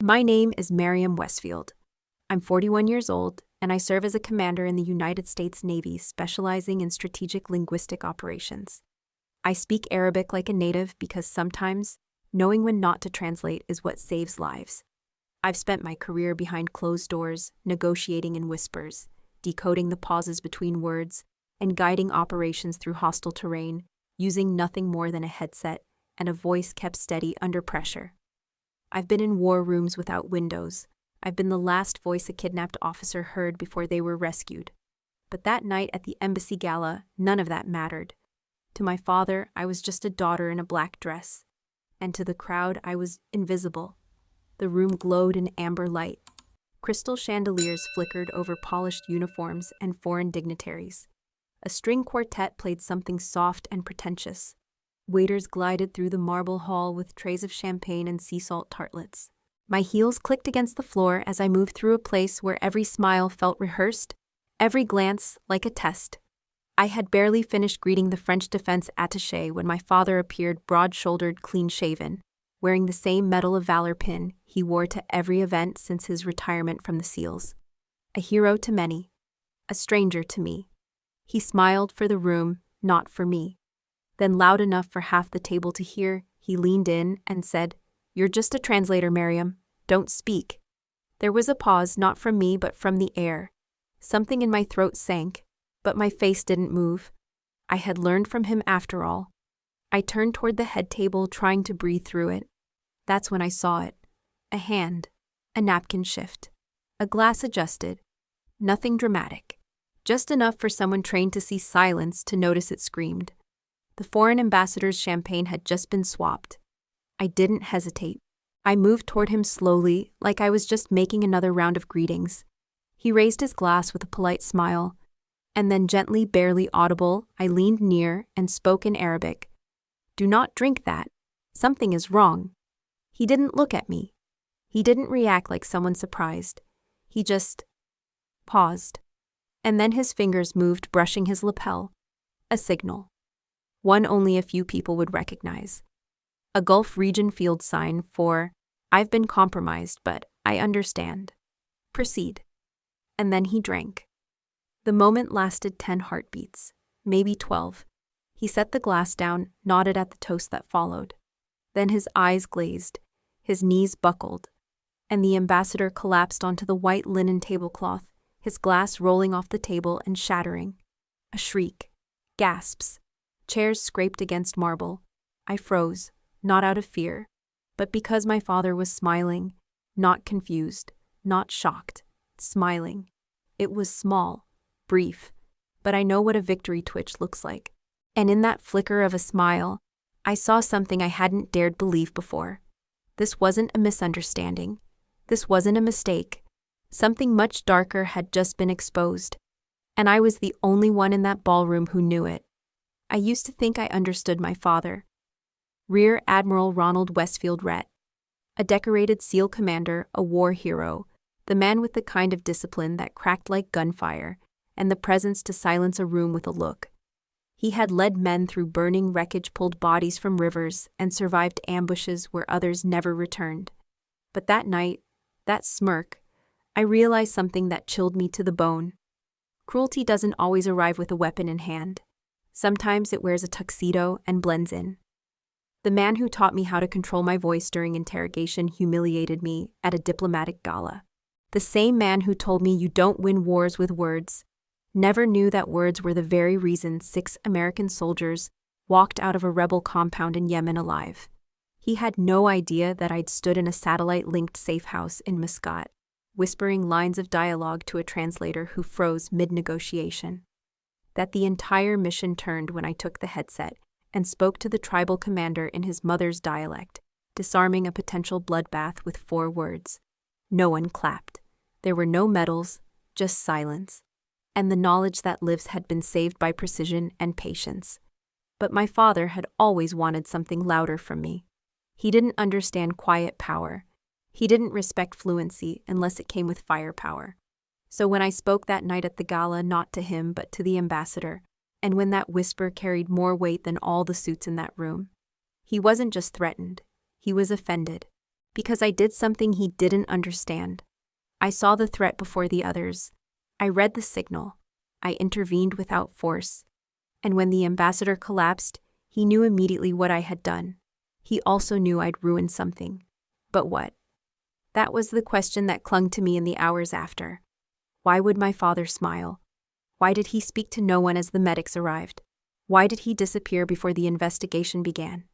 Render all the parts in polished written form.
My name is Miriam Westfield. I'm 41 years old, and I serve as a commander in the United States Navy specializing in strategic linguistic operations. I speak Arabic like a native because sometimes knowing when not to translate is what saves lives. I've spent my career behind closed doors, negotiating in whispers, decoding the pauses between words, and guiding operations through hostile terrain, using nothing more than a headset and a voice kept steady under pressure. I've been in war rooms without windows. I've been the last voice a kidnapped officer heard before they were rescued. But that night at the embassy gala, none of that mattered. To my father, I was just a daughter in a black dress. And to the crowd, I was invisible. The room glowed in amber light. Crystal chandeliers flickered over polished uniforms and foreign dignitaries. A string quartet played something soft and pretentious. Waiters glided through the marble hall with trays of champagne and sea salt tartlets. My heels clicked against the floor as I moved through a place where every smile felt rehearsed, every glance like a test. I had barely finished greeting the French defense attaché when my father appeared broad-shouldered, clean-shaven, wearing the same Medal of Valor pin he wore to every event since his retirement from the SEALs. A hero to many, a stranger to me. He smiled for the room, not for me. Then, loud enough for half the table to hear, he leaned in and said, "You're just a translator, Miriam. Don't speak." There was a pause, not from me but from the air. Something in my throat sank, but my face didn't move. I had learned from him after all. I turned toward the head table, trying to breathe through it. That's when I saw it. A hand, a napkin shift, a glass adjusted. Nothing dramatic. Just enough for someone trained to see silence to notice it screamed. The foreign ambassador's champagne had just been swapped. I didn't hesitate. I moved toward him slowly, like I was just making another round of greetings. He raised his glass with a polite smile, and then gently, barely audible, I leaned near and spoke in Arabic. "Do not drink that. Something is wrong." He didn't look at me. He didn't react like someone surprised. He just paused. And then his fingers moved, brushing his lapel. A signal. One only a few people would recognize. A Gulf region field sign for, "I've been compromised, but I understand. Proceed." And then he drank. The moment lasted 10 heartbeats, maybe 12. He set the glass down, nodded at the toast that followed. Then his eyes glazed, his knees buckled, and the ambassador collapsed onto the white linen tablecloth, his glass rolling off the table and shattering. A shriek. Gasps. Chairs scraped against marble. I froze, not out of fear, but because my father was smiling, not confused, not shocked, smiling. It was small, brief, but I know what a victory twitch looks like. And in that flicker of a smile, I saw something I hadn't dared believe before. This wasn't a misunderstanding. This wasn't a mistake. Something much darker had just been exposed, and I was the only one in that ballroom who knew it. I used to think I understood my father. Rear Admiral Ronald Westfield Rhett. A decorated SEAL commander, a war hero, the man with the kind of discipline that cracked like gunfire, and the presence to silence a room with a look. He had led men through burning wreckage, pulled bodies from rivers, and survived ambushes where others never returned. But that night, that smirk, I realized something that chilled me to the bone. Cruelty doesn't always arrive with a weapon in hand. Sometimes it wears a tuxedo and blends in. The man who taught me how to control my voice during interrogation humiliated me at a diplomatic gala. The same man who told me you don't win wars with words never knew that words were the very reason 6 American soldiers walked out of a rebel compound in Yemen alive. He had no idea that I'd stood in a satellite-linked safe house in Muscat, whispering lines of dialogue to a translator who froze mid-negotiation. That the entire mission turned when I took the headset and spoke to the tribal commander in his mother's dialect, disarming a potential bloodbath with 4 words. No one clapped. There were no medals, just silence, and the knowledge that lives had been saved by precision and patience. But my father had always wanted something louder from me. He didn't understand quiet power. He didn't respect fluency unless it came with firepower. So when I spoke that night at the gala, not to him but to the ambassador, and when that whisper carried more weight than all the suits in that room, he wasn't just threatened, he was offended. Because I did something he didn't understand. I saw the threat before the others. I read the signal. I intervened without force. And when the ambassador collapsed, he knew immediately what I had done. He also knew I'd ruined something. But what? That was the question that clung to me in the hours after. Why would my father smile? Why did he speak to no one as the medics arrived? Why did he disappear before the investigation began?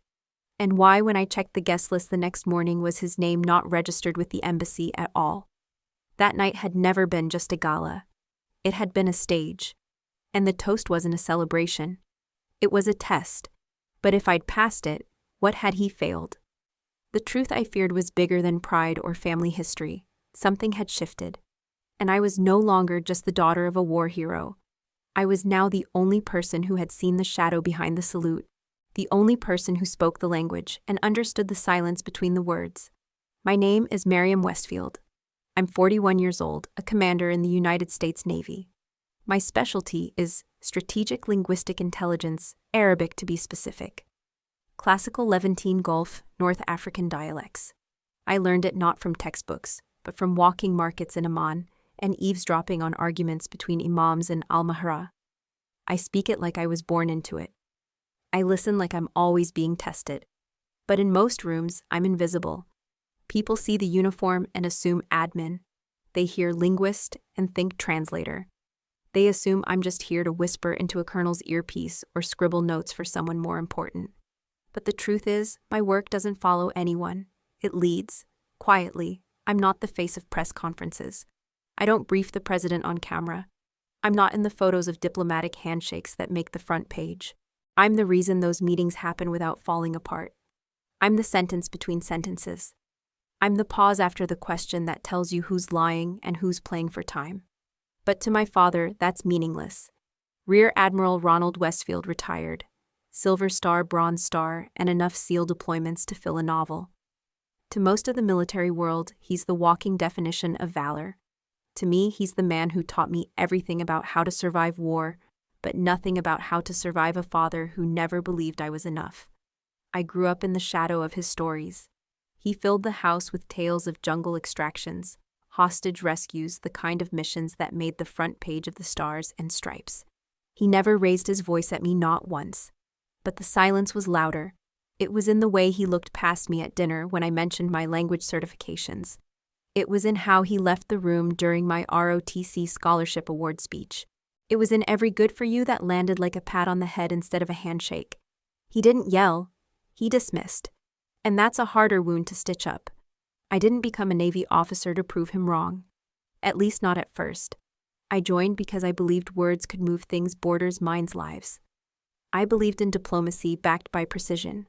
And why, when I checked the guest list the next morning, was his name not registered with the embassy at all? That night had never been just a gala. It had been a stage. And the toast wasn't a celebration. It was a test. But if I'd passed it, what had he failed? The truth I feared was bigger than pride or family history. Something had shifted. And I was no longer just the daughter of a war hero. I was now the only person who had seen the shadow behind the salute, the only person who spoke the language and understood the silence between the words. My name is Miriam Westfield. I'm 41 years old, a commander in the United States Navy. My specialty is strategic linguistic intelligence, Arabic to be specific. Classical Levantine Gulf, North African dialects. I learned it not from textbooks, but from walking markets in Amman and eavesdropping on arguments between imams in Al-Mahra. I speak it like I was born into it. I listen like I'm always being tested. But in most rooms, I'm invisible. People see the uniform and assume admin. They hear linguist and think translator. They assume I'm just here to whisper into a colonel's earpiece or scribble notes for someone more important. But the truth is, my work doesn't follow anyone. It leads, quietly. I'm not the face of press conferences. I don't brief the president on camera. I'm not in the photos of diplomatic handshakes that make the front page. I'm the reason those meetings happen without falling apart. I'm the sentence between sentences. I'm the pause after the question that tells you who's lying and who's playing for time. But to my father, that's meaningless. Rear Admiral Ronald Westfield retired. Silver Star, Bronze Star, and enough SEAL deployments to fill a novel. To most of the military world, he's the walking definition of valor. To me, he's the man who taught me everything about how to survive war, but nothing about how to survive a father who never believed I was enough. I grew up in the shadow of his stories. He filled the house with tales of jungle extractions, hostage rescues, the kind of missions that made the front page of the Stars and Stripes. He never raised his voice at me, not once. But the silence was louder. It was in the way he looked past me at dinner when I mentioned my language certifications. It was in how he left the room during my ROTC Scholarship Award speech. It was in every good for you that landed like a pat on the head instead of a handshake. He didn't yell. He dismissed. And that's a harder wound to stitch up. I didn't become a Navy officer to prove him wrong. At least not at first. I joined because I believed words could move things, borders, minds, lives. I believed in diplomacy backed by precision.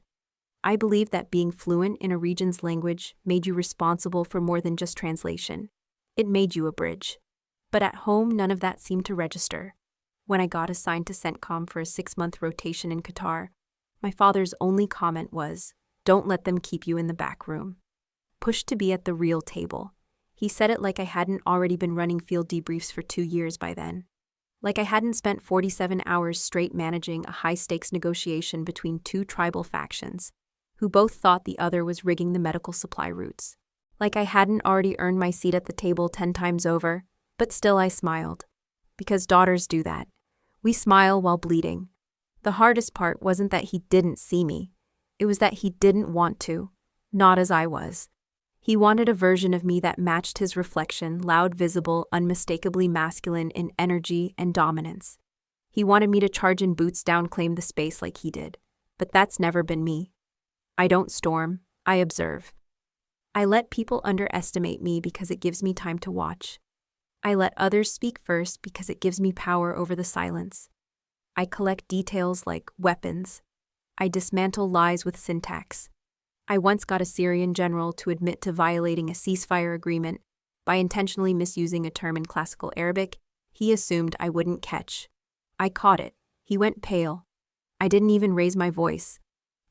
I believed that being fluent in a region's language made you responsible for more than just translation. It made you a bridge. But at home, none of that seemed to register. When I got assigned to CENTCOM for a 6-month rotation in Qatar, my father's only comment was, "Don't let them keep you in the back room." Pushed to be at the real table. He said it like I hadn't already been running field debriefs for 2 years by then. Like I hadn't spent 47 hours straight managing a high-stakes negotiation between 2 tribal factions, who both thought the other was rigging the medical supply routes. Like I hadn't already earned my seat at the table 10 times over, but still I smiled. Because daughters do that. We smile while bleeding. The hardest part wasn't that he didn't see me. It was that he didn't want to. Not as I was. He wanted a version of me that matched his reflection, loud, visible, unmistakably masculine in energy and dominance. He wanted me to charge in boots down, claim the space like he did. But that's never been me. I don't storm, I observe. I let people underestimate me because it gives me time to watch. I let others speak first because it gives me power over the silence. I collect details like weapons. I dismantle lies with syntax. I once got a Syrian general to admit to violating a ceasefire agreement by intentionally misusing a term in classical Arabic he assumed I wouldn't catch. I caught it. He went pale. I didn't even raise my voice.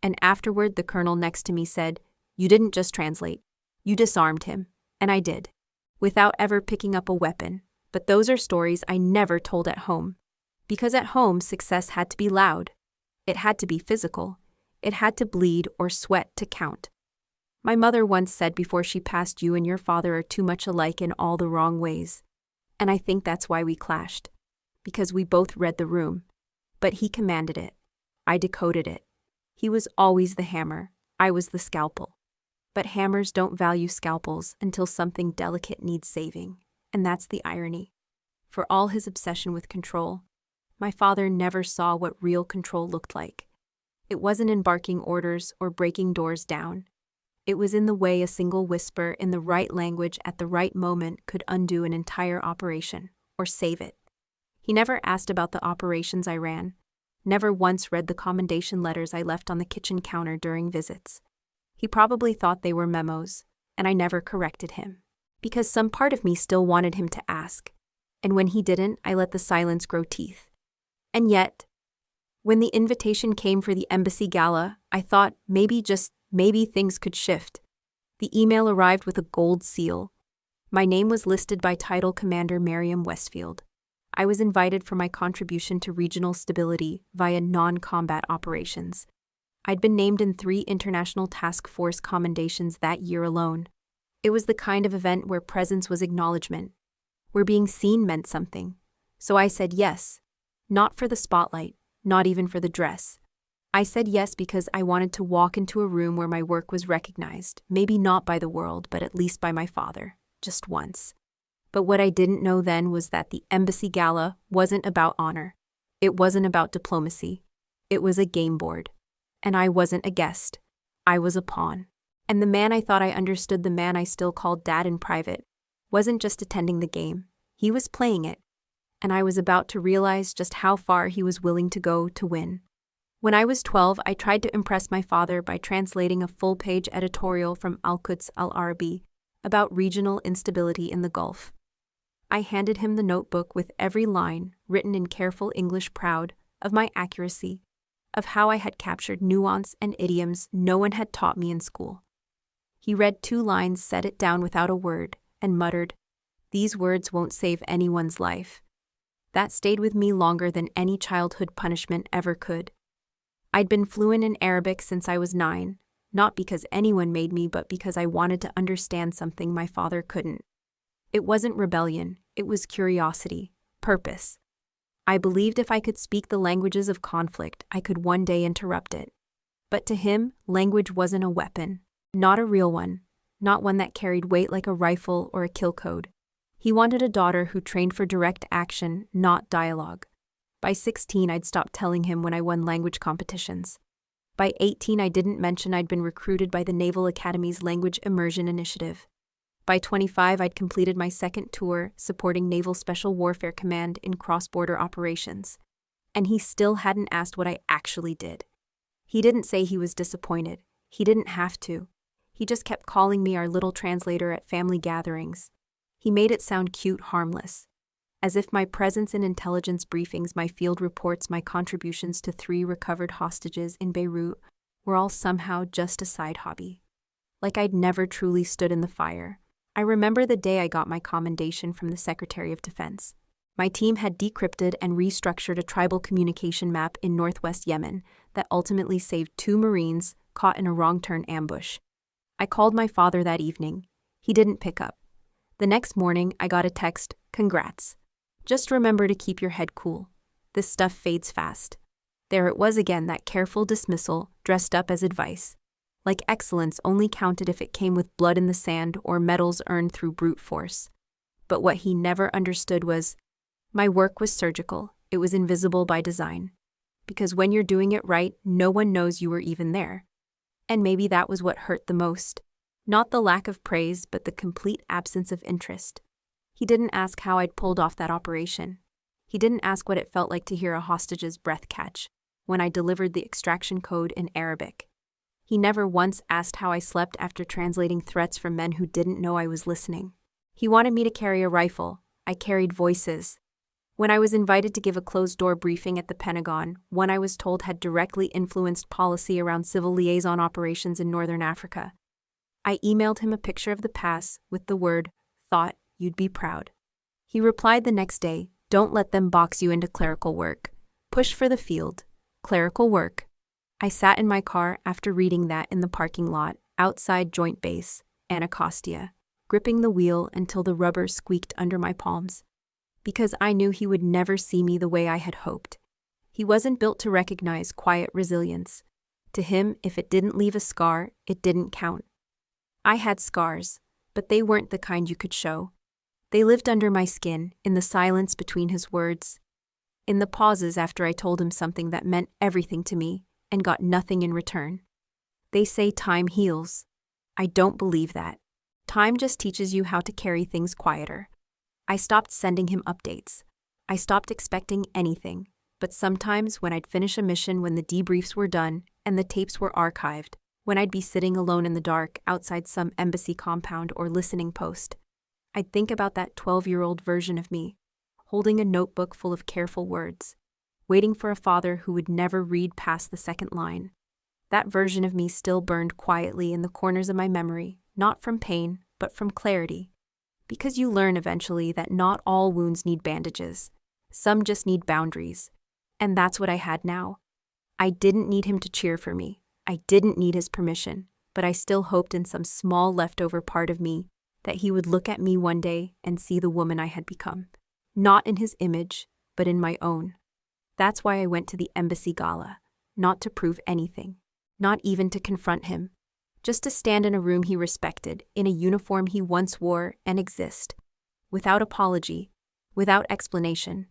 And afterward, the colonel next to me said, "You didn't just translate. You disarmed him." And I did. Without ever picking up a weapon. But those are stories I never told at home. Because at home, success had to be loud. It had to be physical. It had to bleed or sweat to count. My mother once said before she passed, you and your father are too much alike in all the wrong ways. And I think that's why we clashed. Because we both read the room. But he commanded it. I decoded it. He was always the hammer. I was the scalpel. But hammers don't value scalpels until something delicate needs saving. And that's the irony. For all his obsession with control, my father never saw what real control looked like. It wasn't in barking orders or breaking doors down. It was in the way a single whisper in the right language at the right moment could undo an entire operation, or save it. He never asked about the operations I ran, never once read the commendation letters I left on the kitchen counter during visits. He probably thought they were memos, and I never corrected him. Because some part of me still wanted him to ask, and when he didn't, I let the silence grow teeth. And yet, when the invitation came for the embassy gala, I thought maybe, just maybe, things could shift. The email arrived with a gold seal. My name was listed by Title Commander Merriam Westfield. I was invited for my contribution to regional stability via non-combat operations. I'd been named in 3 international task force commendations that year alone. It was the kind of event where presence was acknowledgement, where being seen meant something. So I said yes, not for the spotlight, not even for the dress. I said yes because I wanted to walk into a room where my work was recognized, maybe not by the world, but at least by my father, just once. But what I didn't know then was that the embassy gala wasn't about honor. It wasn't about diplomacy. It was a game board. And I wasn't a guest. I was a pawn. And the man I thought I understood, the man I still called Dad in private, wasn't just attending the game. He was playing it. And I was about to realize just how far he was willing to go to win. When I was 12, I tried to impress my father by translating a full-page editorial from Al-Quds Al-Arabi about regional instability in the Gulf. I handed him the notebook with every line, written in careful English, proud of my accuracy, of how I had captured nuance and idioms no one had taught me in school. He read 2 lines, set it down without a word, and muttered, "These words won't save anyone's life." That stayed with me longer than any childhood punishment ever could. I'd been fluent in Arabic since I was 9, not because anyone made me, but because I wanted to understand something my father couldn't. It wasn't rebellion, it was curiosity, purpose. I believed if I could speak the languages of conflict, I could one day interrupt it. But to him, language wasn't a weapon, not a real one, not one that carried weight like a rifle or a kill code. He wanted a daughter who trained for direct action, not dialogue. By 16, I'd stopped telling him when I won language competitions. By 18, I didn't mention I'd been recruited by the Naval Academy's Language Immersion Initiative. By 25, I'd completed my 2nd tour supporting Naval Special Warfare Command in cross-border operations. And he still hadn't asked what I actually did. He didn't say he was disappointed. He didn't have to. He just kept calling me our little translator at family gatherings. He made it sound cute, harmless. As if my presence in intelligence briefings, my field reports, my contributions to 3 recovered hostages in Beirut were all somehow just a side hobby. Like I'd never truly stood in the fire. I remember the day I got my commendation from the Secretary of Defense. My team had decrypted and restructured a tribal communication map in northwest Yemen that ultimately saved 2 Marines caught in a wrong-turn ambush. I called my father that evening. He didn't pick up. The next morning, I got a text, "Congrats. Just remember to keep your head cool. This stuff fades fast." There it was again, that careful dismissal dressed up as advice. Like excellence only counted if it came with blood in the sand or medals earned through brute force. But what he never understood was, my work was surgical. It was invisible by design. Because when you're doing it right, no one knows you were even there. And maybe that was what hurt the most. Not the lack of praise, but the complete absence of interest. He didn't ask how I'd pulled off that operation. He didn't ask what it felt like to hear a hostage's breath catch when I delivered the extraction code in Arabic. He never once asked how I slept after translating threats from men who didn't know I was listening. He wanted me to carry a rifle. I carried voices. When I was invited to give a closed-door briefing at the Pentagon, one I was told had directly influenced policy around civil liaison operations in Northern Africa, I emailed him a picture of the pass with the word, "Thought you'd be proud." He replied the next day, "Don't let them box you into clerical work. Push for the field. Clerical work." I sat in my car after reading that in the parking lot. outside joint base, Anacostia, gripping the wheel until the rubber squeaked under my palms. Because I knew he would never see me the way I had hoped. He wasn't built to recognize quiet resilience. To him, if it didn't leave a scar, it didn't count. I had scars, but they weren't the kind you could show. They lived under my skin, in the silence between his words, in the pauses after I told him something that meant everything to me and got nothing in return. They say time heals. I don't believe that. Time just teaches you how to carry things quieter. I stopped sending him updates. I stopped expecting anything, but sometimes when I'd finish a mission, when the debriefs were done and the tapes were archived, when I'd be sitting alone in the dark outside some embassy compound or listening post, I'd think about that 12-year-old version of me, holding a notebook full of careful words, waiting for a father who would never read past the second line. That version of me still burned quietly in the corners of my memory, not from pain, but from clarity. Because you learn eventually that not all wounds need bandages. Some just need boundaries. And that's what I had now. I didn't need him to cheer for me. I didn't need his permission, but I still hoped in some small leftover part of me that he would look at me one day and see the woman I had become. Not in his image, but in my own. That's why I went to the embassy gala, not to prove anything, not even to confront him, just to stand in a room he respected, in a uniform he once wore, and exist, without apology, without explanation,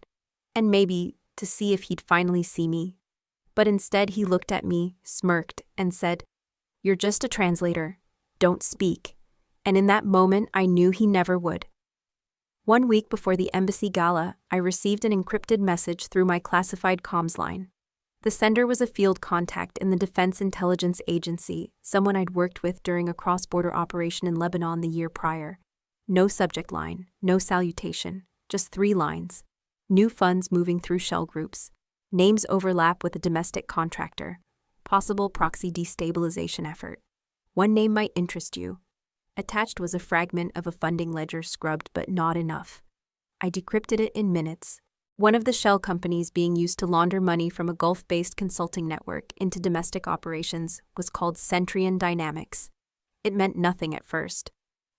and maybe to see if he'd finally see me. But instead he looked at me, smirked, and said, "You're just a translator. Don't speak." And in that moment I knew he never would. 1 week before the embassy gala, I received an encrypted message through my classified comms line. The sender was a field contact in the Defense Intelligence Agency, someone I'd worked with during a cross-border operation in Lebanon the year prior. No subject line, no salutation, just 3 lines. New funds moving through shell groups. Names overlap with a domestic contractor. Possible proxy destabilization effort. One name might interest you. Attached was a fragment of a funding ledger scrubbed but not enough. I decrypted it in minutes. One of the shell companies being used to launder money from a Gulf-based consulting network into domestic operations was called Centrion Dynamics. It meant nothing at first,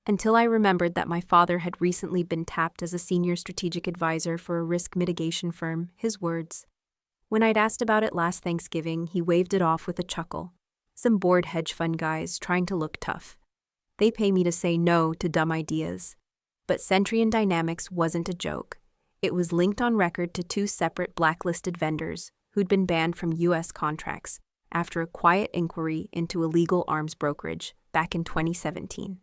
until I remembered that my father had recently been tapped as a senior strategic advisor for a risk mitigation firm, his words. When I'd asked about it last Thanksgiving, he waved it off with a chuckle. Some bored hedge fund guys trying to look tough. They pay me to say no to dumb ideas. But Centrion Dynamics wasn't a joke. It was linked on record to 2 separate blacklisted vendors who'd been banned from U.S. contracts after a quiet inquiry into illegal arms brokerage back in 2017.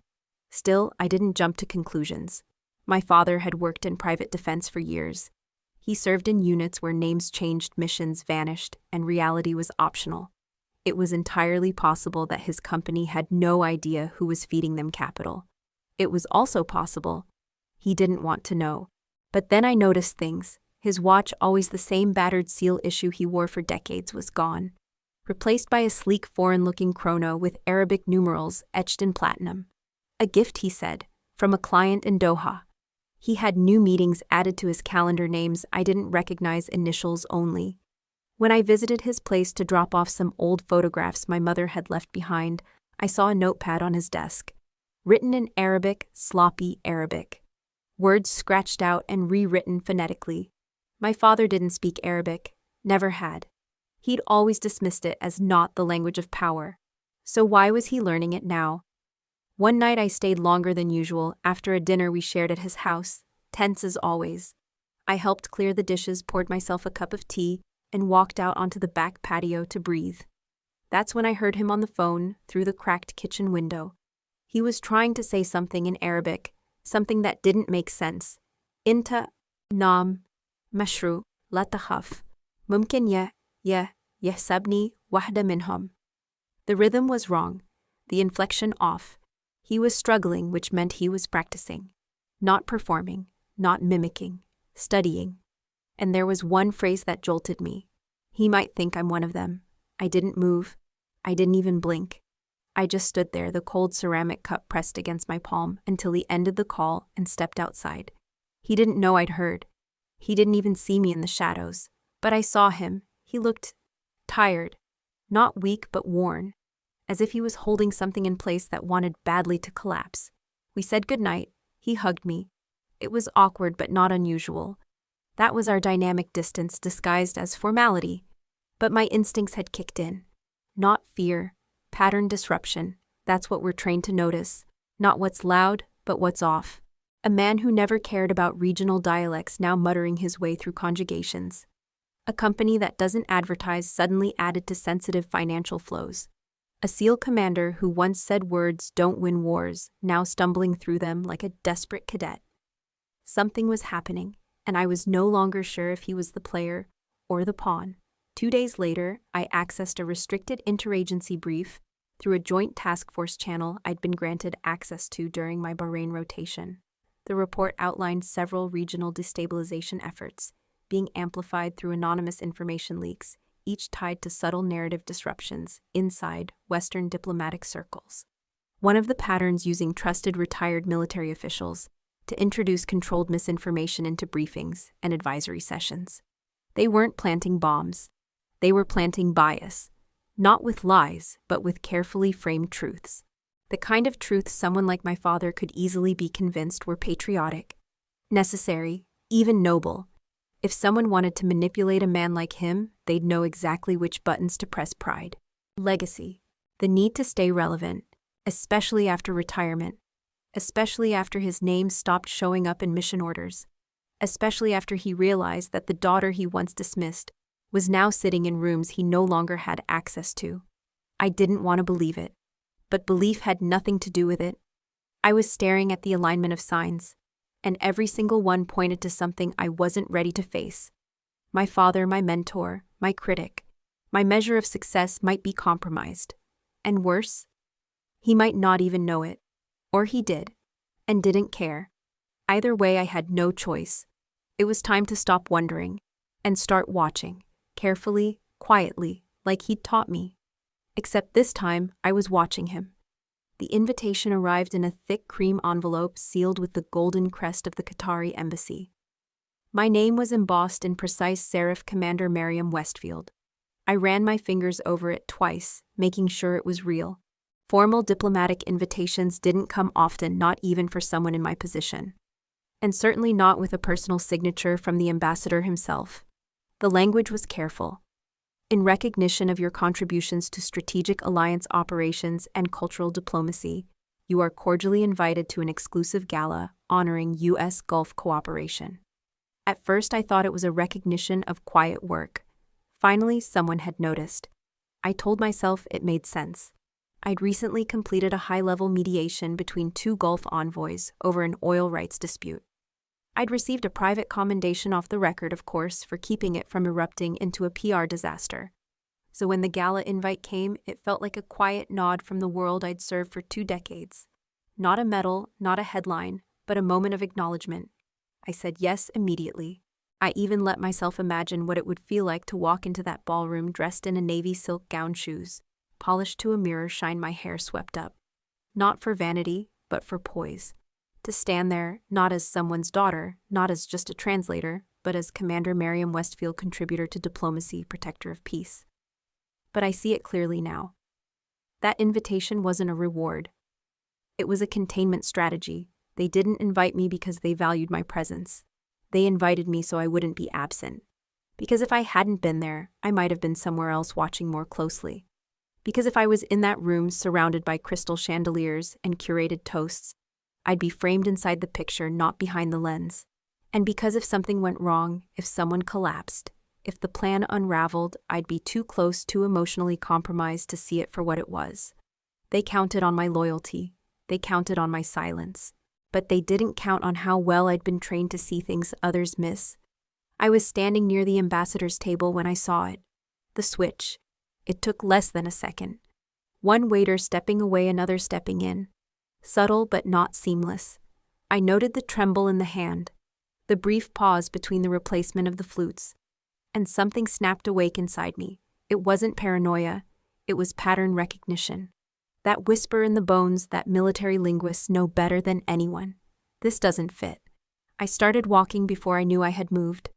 Still, I didn't jump to conclusions. My father had worked in private defense for years. He served in units where names changed, missions vanished, and reality was optional. It was entirely possible that his company had no idea who was feeding them capital. It was also possible he didn't want to know. But then I noticed things. His watch, always the same battered seal issue he wore for decades, was gone, replaced by a sleek foreign-looking chrono with Arabic numerals etched in platinum. A gift, he said, from a client in Doha. He had new meetings added to his calendar, names I didn't recognize, initials only. When I visited his place to drop off some old photographs my mother had left behind, I saw a notepad on his desk, written in Arabic, sloppy Arabic. Words scratched out and rewritten phonetically. My father didn't speak Arabic, never had. He'd always dismissed it as not the language of power. So why was he learning it now? One night I stayed longer than usual after a dinner we shared at his house, tense as always. I helped clear the dishes, poured myself a cup of tea, and walked out onto the back patio to breathe. That's when I heard him on the phone through the cracked kitchen window. He was trying to say something in Arabic, something that didn't make sense. Inta, nam, mashru, la takhaf, mumkin yahsabni wahda minhum. The rhythm was wrong, the inflection off. He was struggling, which meant he was practicing. Not performing, not mimicking, studying. And there was one phrase that jolted me. He might think I'm one of them. I didn't move. I didn't even blink. I just stood there, the cold ceramic cup pressed against my palm, until he ended the call and stepped outside. He didn't know I'd heard. He didn't even see me in the shadows. But I saw him. He looked tired. Not weak, but worn. as if he was holding something in place that wanted badly to collapse. We said goodnight. He hugged me. It was awkward but not unusual. That was our dynamic distance disguised as formality. But my instincts had kicked in. Not fear, pattern disruption. That's what we're trained to notice. Not what's loud, but what's off. A man who never cared about regional dialects now muttering his way through conjugations. A company that doesn't advertise suddenly added to sensitive financial flows. A SEAL commander who once said words don't win wars, now stumbling through them like a desperate cadet. Something was happening, and I was no longer sure if he was the player or the pawn. 2 days later, I accessed a restricted interagency brief through a joint task force channel I'd been granted access to during my Bahrain rotation. The report outlined several regional destabilization efforts, being amplified through anonymous information leaks, each tied to subtle narrative disruptions inside Western diplomatic circles. One of the patterns using trusted retired military officials to introduce controlled misinformation into briefings and advisory sessions. They weren't planting bombs. They were planting bias, not with lies, but with carefully framed truths. The kind of truths someone like my father could easily be convinced were patriotic, necessary, even noble. If someone wanted to manipulate a man like him, they'd know exactly which buttons to press. Pride, legacy, the need to stay relevant, especially after retirement, especially after his name stopped showing up in mission orders, especially after he realized that the daughter he once dismissed was now sitting in rooms he no longer had access to. I didn't want to believe it, but belief had nothing to do with it. I was staring at the alignment of signs, and every single one pointed to something I wasn't ready to face. My father, my mentor, my critic, my measure of success might be compromised. And worse, he might not even know it. Or he did, and didn't care. Either way, I had no choice. It was time to stop wondering, and start watching, carefully, quietly, like he'd taught me. Except this time, I was watching him. The invitation arrived in a thick cream envelope sealed with the golden crest of the Qatari embassy. My name was embossed in precise serif Commander Merriam Westfield. I ran my fingers over it twice, making sure it was real. Formal diplomatic invitations didn't come often, not even for someone in my position. And certainly not with a personal signature from the ambassador himself. The language was careful. In recognition of your contributions to strategic alliance operations and cultural diplomacy, you are cordially invited to an exclusive gala honoring U.S. Gulf cooperation. At first, I thought it was a recognition of quiet work. Finally, someone had noticed. I told myself it made sense. I'd recently completed a high-level mediation between 2 Gulf envoys over an oil rights dispute. I'd received a private commendation off the record, of course, for keeping it from erupting into a PR disaster. So when the gala invite came, it felt like a quiet nod from the world I'd served for 2 decades. Not a medal, not a headline, but a moment of acknowledgement. I said yes immediately. I even let myself imagine what it would feel like to walk into that ballroom dressed in a navy silk gown, shoes, polished to a mirror shine, my hair swept up. Not for vanity, but for poise. To stand there, not as someone's daughter, not as just a translator, but as Commander Merriam Westfield, contributor to diplomacy, protector of peace. But I see it clearly now. That invitation wasn't a reward. It was a containment strategy. They didn't invite me because they valued my presence. They invited me so I wouldn't be absent. Because if I hadn't been there, I might have been somewhere else watching more closely. Because if I was in that room surrounded by crystal chandeliers and curated toasts, I'd be framed inside the picture, not behind the lens. And because if something went wrong, if someone collapsed, if the plan unraveled, I'd be too close, too emotionally compromised to see it for what it was. They counted on my loyalty. They counted on my silence. But they didn't count on how well I'd been trained to see things others miss. I was standing near the ambassador's table when I saw it. The switch. It took less than a second. One waiter stepping away, another stepping in. Subtle but not seamless. I noted the tremble in the hand, the brief pause between the replacement of the flutes, and something snapped awake inside me. It wasn't paranoia, it was pattern recognition. That whisper in the bones that military linguists know better than anyone. This doesn't fit. I started walking before I knew I had moved.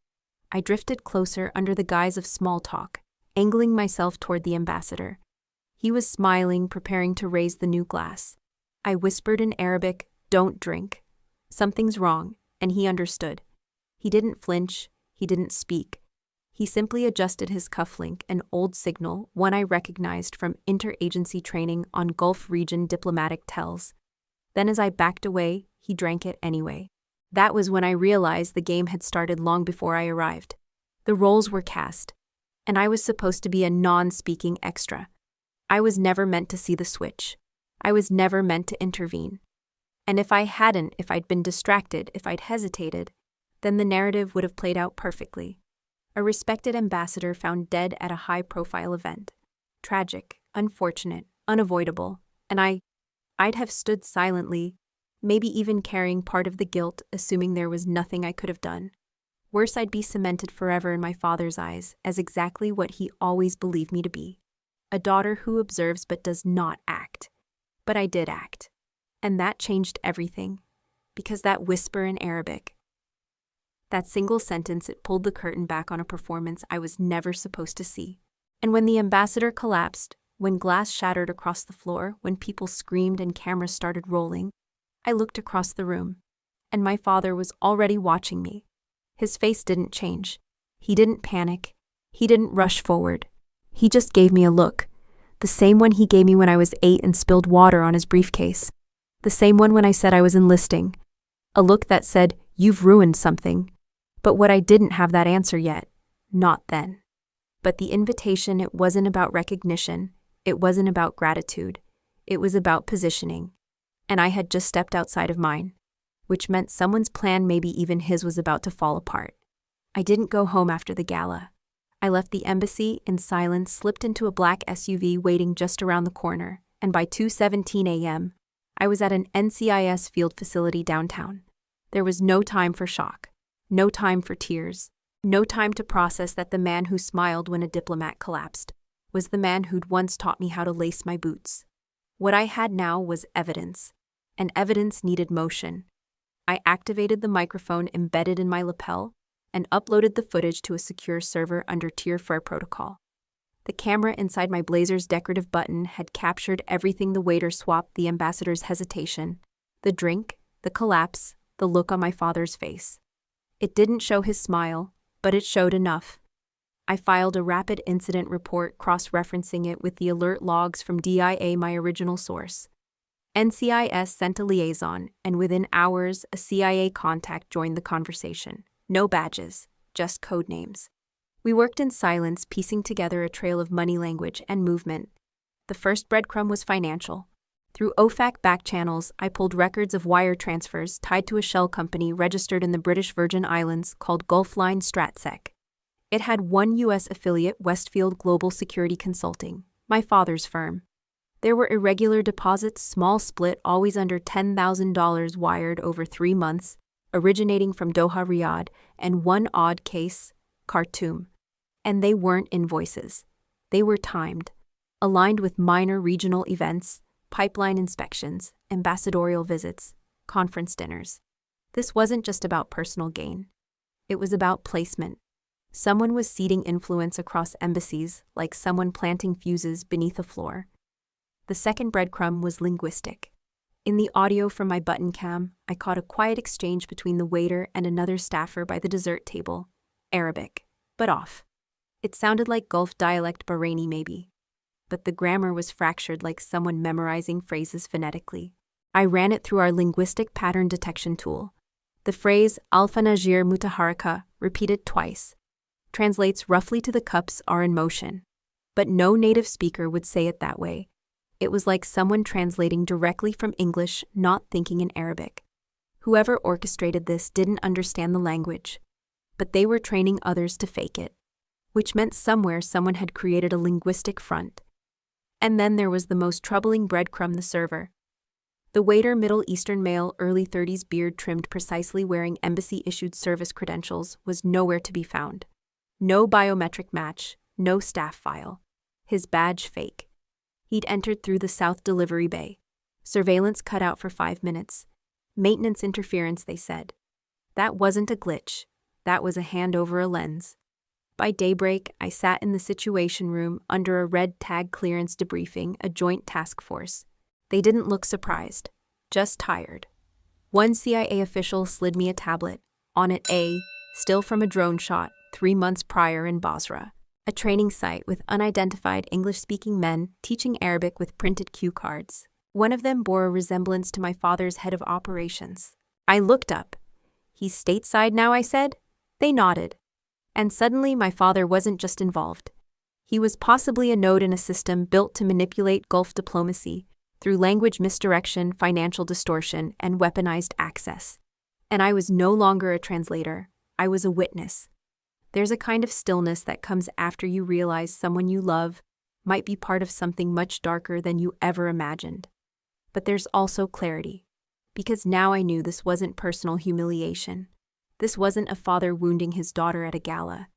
I drifted closer under the guise of small talk, angling myself toward the ambassador. He was smiling, preparing to raise the new glass. I whispered in Arabic, "Don't drink. Something's wrong," and he understood. He didn't flinch, he didn't speak. He simply adjusted his cufflink, an old signal, one I recognized from interagency training on Gulf region diplomatic tells. Then as I backed away, he drank it anyway. That was when I realized the game had started long before I arrived. The roles were cast, and I was supposed to be a non-speaking extra. I was never meant to see the switch. I was never meant to intervene. And if I'd been distracted, if I'd hesitated, then the narrative would have played out perfectly. A respected ambassador found dead at a high-profile event. Tragic, unfortunate, unavoidable, and I'd have stood silently, maybe even carrying part of the guilt, assuming there was nothing I could have done. Worse, I'd be cemented forever in my father's eyes as exactly what he always believed me to be. A daughter who observes but does not act. But I did act. And that changed everything. Because that whisper in Arabic, that single sentence, it pulled the curtain back on a performance I was never supposed to see. And when the ambassador collapsed, when glass shattered across the floor, when people screamed and cameras started rolling, I looked across the room. And my father was already watching me. His face didn't change. He didn't panic. He didn't rush forward. He just gave me a look. The same one he gave me when I was 8 and spilled water on his briefcase. The same one when I said I was enlisting. A look that said, "You've ruined something." But what I didn't have that answer yet. Not then. But the invitation, it wasn't about recognition. It wasn't about gratitude. It was about positioning. And I had just stepped outside of mine, which meant someone's plan, maybe even his, was about to fall apart. I didn't go home after the gala. I left the embassy in silence, slipped into a black SUV waiting just around the corner, and by 2:17 a.m., I was at an NCIS field facility downtown. There was no time for shock, no time for tears, no time to process that the man who smiled when a diplomat collapsed was the man who'd once taught me how to lace my boots. What I had now was evidence, and evidence needed motion. I activated the microphone embedded in my lapel and uploaded the footage to a secure server under Tier 4 protocol. The camera inside my blazer's decorative button had captured everything: the waiter swapped, the ambassador's hesitation, the drink, the collapse, the look on my father's face. It didn't show his smile, but it showed enough. I filed a rapid incident report, cross-referencing it with the alert logs from DIA, my original source. NCIS sent a liaison, and within hours, a CIA contact joined the conversation. No badges, just code names. We worked in silence, piecing together a trail of money, language, and movement. The first breadcrumb was financial. Through OFAC back channels, I pulled records of wire transfers tied to a shell company registered in the British Virgin Islands called Gulfline Stratsec. It had one U.S. affiliate, Westfield Global Security Consulting, my father's firm. There were irregular deposits, small split, always under $10,000 wired over 3 months, originating from Doha, Riyadh, and one odd case, Khartoum. And they weren't invoices. They were timed, aligned with minor regional events, pipeline inspections, ambassadorial visits, conference dinners. This wasn't just about personal gain. It was about placement. Someone was seeding influence across embassies, like someone planting fuses beneath a floor. The second breadcrumb was linguistic. In the audio from my button cam, I caught a quiet exchange between the waiter and another staffer by the dessert table. Arabic, but off. It sounded like Gulf dialect, Bahraini maybe. But the grammar was fractured, like someone memorizing phrases phonetically. I ran it through our linguistic pattern detection tool. The phrase al-fanajir mutaharaka, repeated twice, translates roughly to "the cups are in motion." But no native speaker would say it that way. It was like someone translating directly from English, not thinking in Arabic. Whoever orchestrated this didn't understand the language, but they were training others to fake it, which meant somewhere someone had created a linguistic front. And then there was the most troubling breadcrumb: the server. The waiter, Middle Eastern male, early 30s, beard trimmed precisely, wearing embassy-issued service credentials, was nowhere to be found. No biometric match, no staff file. His badge fake. He'd entered through the south delivery bay. Surveillance cut out for 5 minutes. Maintenance interference, they said. That wasn't a glitch. That was a hand over a lens. By daybreak, I sat in the Situation Room under a red tag clearance debriefing a joint task force. They didn't look surprised, just tired. One CIA official slid me a tablet. On it still from a drone shot 3 months prior in Basra, a training site with unidentified English-speaking men teaching Arabic with printed cue cards. One of them bore a resemblance to my father's head of operations. I looked up. "He's stateside now," I said. They nodded. And suddenly my father wasn't just involved. He was possibly a node in a system built to manipulate Gulf diplomacy through language misdirection, financial distortion, and weaponized access. And I was no longer a translator. I was a witness. There's a kind of stillness that comes after you realize someone you love might be part of something much darker than you ever imagined. But there's also clarity. Because now I knew this wasn't personal humiliation. This wasn't a father wounding his daughter at a gala.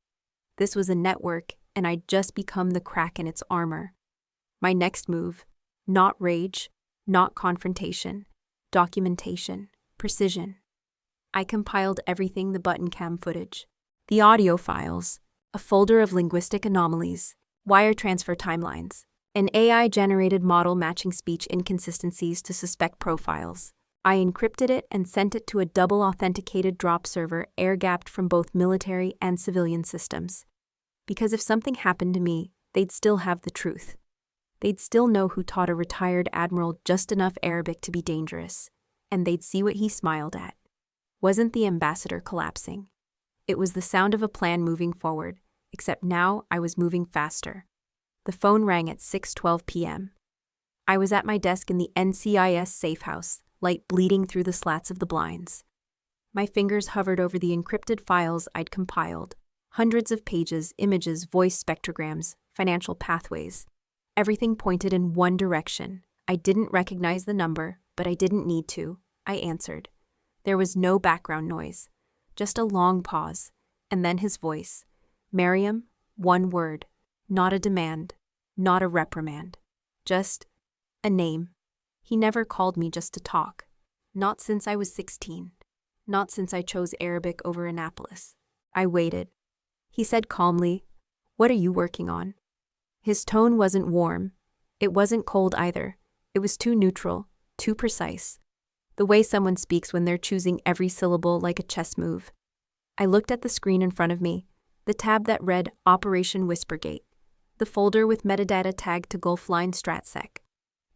This was a network, and I'd just become the crack in its armor. My next move, not rage, not confrontation, documentation, precision. I compiled everything: the button cam footage, the audio files, a folder of linguistic anomalies, wire transfer timelines, an AI-generated model matching speech inconsistencies to suspect profiles. I encrypted it and sent it to a double-authenticated drop server air-gapped from both military and civilian systems. Because if something happened to me, they'd still have the truth. They'd still know who taught a retired admiral just enough Arabic to be dangerous, and they'd see what he smiled at. Wasn't the ambassador collapsing? It was the sound of a plan moving forward, except now I was moving faster. The phone rang at 6:12 p.m. I was at my desk in the NCIS safe house, light bleeding through the slats of the blinds. My fingers hovered over the encrypted files I'd compiled. Hundreds of pages, images, voice spectrograms, financial pathways. Everything pointed in one direction. I didn't recognize the number, but I didn't need to. I answered. There was no background noise, just a long pause, and then his voice. "Mariam," one word, not a demand, not a reprimand, just a name. He never called me just to talk. Not since I was 16. Not since I chose Arabic over Annapolis. I waited. He said calmly, "What are you working on?" His tone wasn't warm. It wasn't cold either. It was too neutral, too precise. The way someone speaks when they're choosing every syllable like a chess move. I looked at the screen in front of me, the tab that read Operation Whispergate, the folder with metadata tagged to Gulfline StratSec,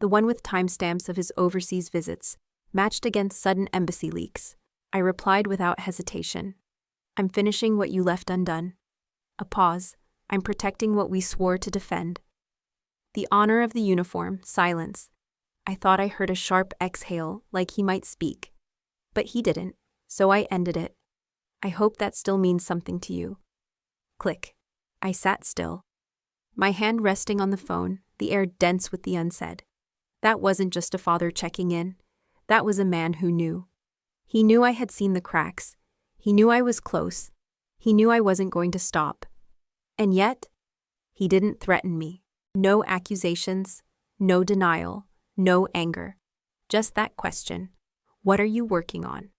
the one with timestamps of his overseas visits, matched against sudden embassy leaks. I replied without hesitation. "I'm finishing what you left undone." A pause. "I'm protecting what we swore to defend." The honor of the uniform, silence. I thought I heard a sharp exhale, like he might speak. But he didn't, so I ended it. "I hope that still means something to you." Click. I sat still. My hand resting on the phone, the air dense with the unsaid. That wasn't just a father checking in. That was a man who knew. He knew I had seen the cracks. He knew I was close. He knew I wasn't going to stop. And yet, he didn't threaten me. No accusations, no denial, no anger. Just that question. What are you working on?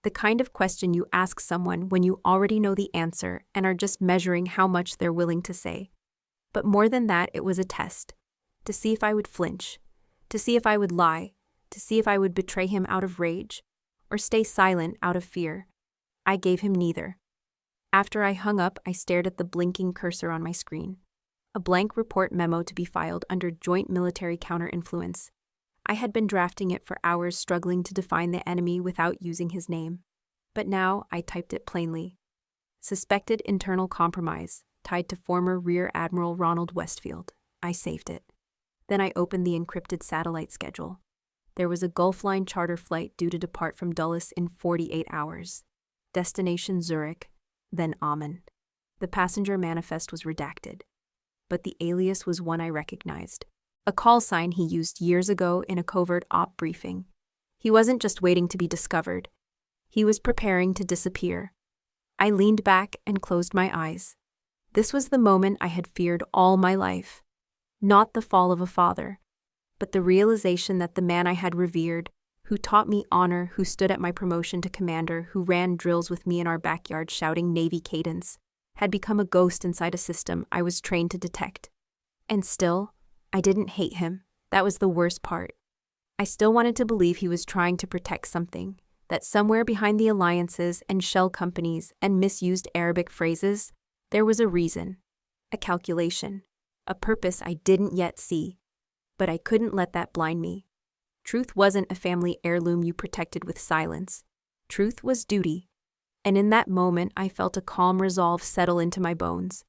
The kind of question you ask someone when you already know the answer and are just measuring how much they're willing to say. But more than that, it was a test. To see if I would flinch. To see if I would lie. To see if I would betray him out of rage. Or stay silent out of fear. I gave him neither. After I hung up, I stared at the blinking cursor on my screen. A blank report memo to be filed under Joint Military Counterinfluence. I had been drafting it for hours, struggling to define the enemy without using his name. But now I typed it plainly. Suspected internal compromise, tied to former Rear Admiral Ronald Westfield. I saved it. Then I opened the encrypted satellite schedule. There was a Gulfline charter flight due to depart from Dulles in 48 hours. Destination Zurich, then Amman. The passenger manifest was redacted. But the alias was one I recognized. A call sign he used years ago in a covert op briefing. He wasn't just waiting to be discovered. He was preparing to disappear. I leaned back and closed my eyes. This was the moment I had feared all my life. Not the fall of a father, but the realization that the man I had revered, who taught me honor, who stood at my promotion to commander, who ran drills with me in our backyard shouting Navy cadence, had become a ghost inside a system I was trained to detect. And still, I didn't hate him. That was the worst part. I still wanted to believe he was trying to protect something, that somewhere behind the alliances and shell companies and misused Arabic phrases, there was a reason, a calculation, a purpose I didn't yet see. But I couldn't let that blind me. Truth wasn't a family heirloom you protected with silence. Truth was duty. And in that moment, I felt a calm resolve settle into my bones.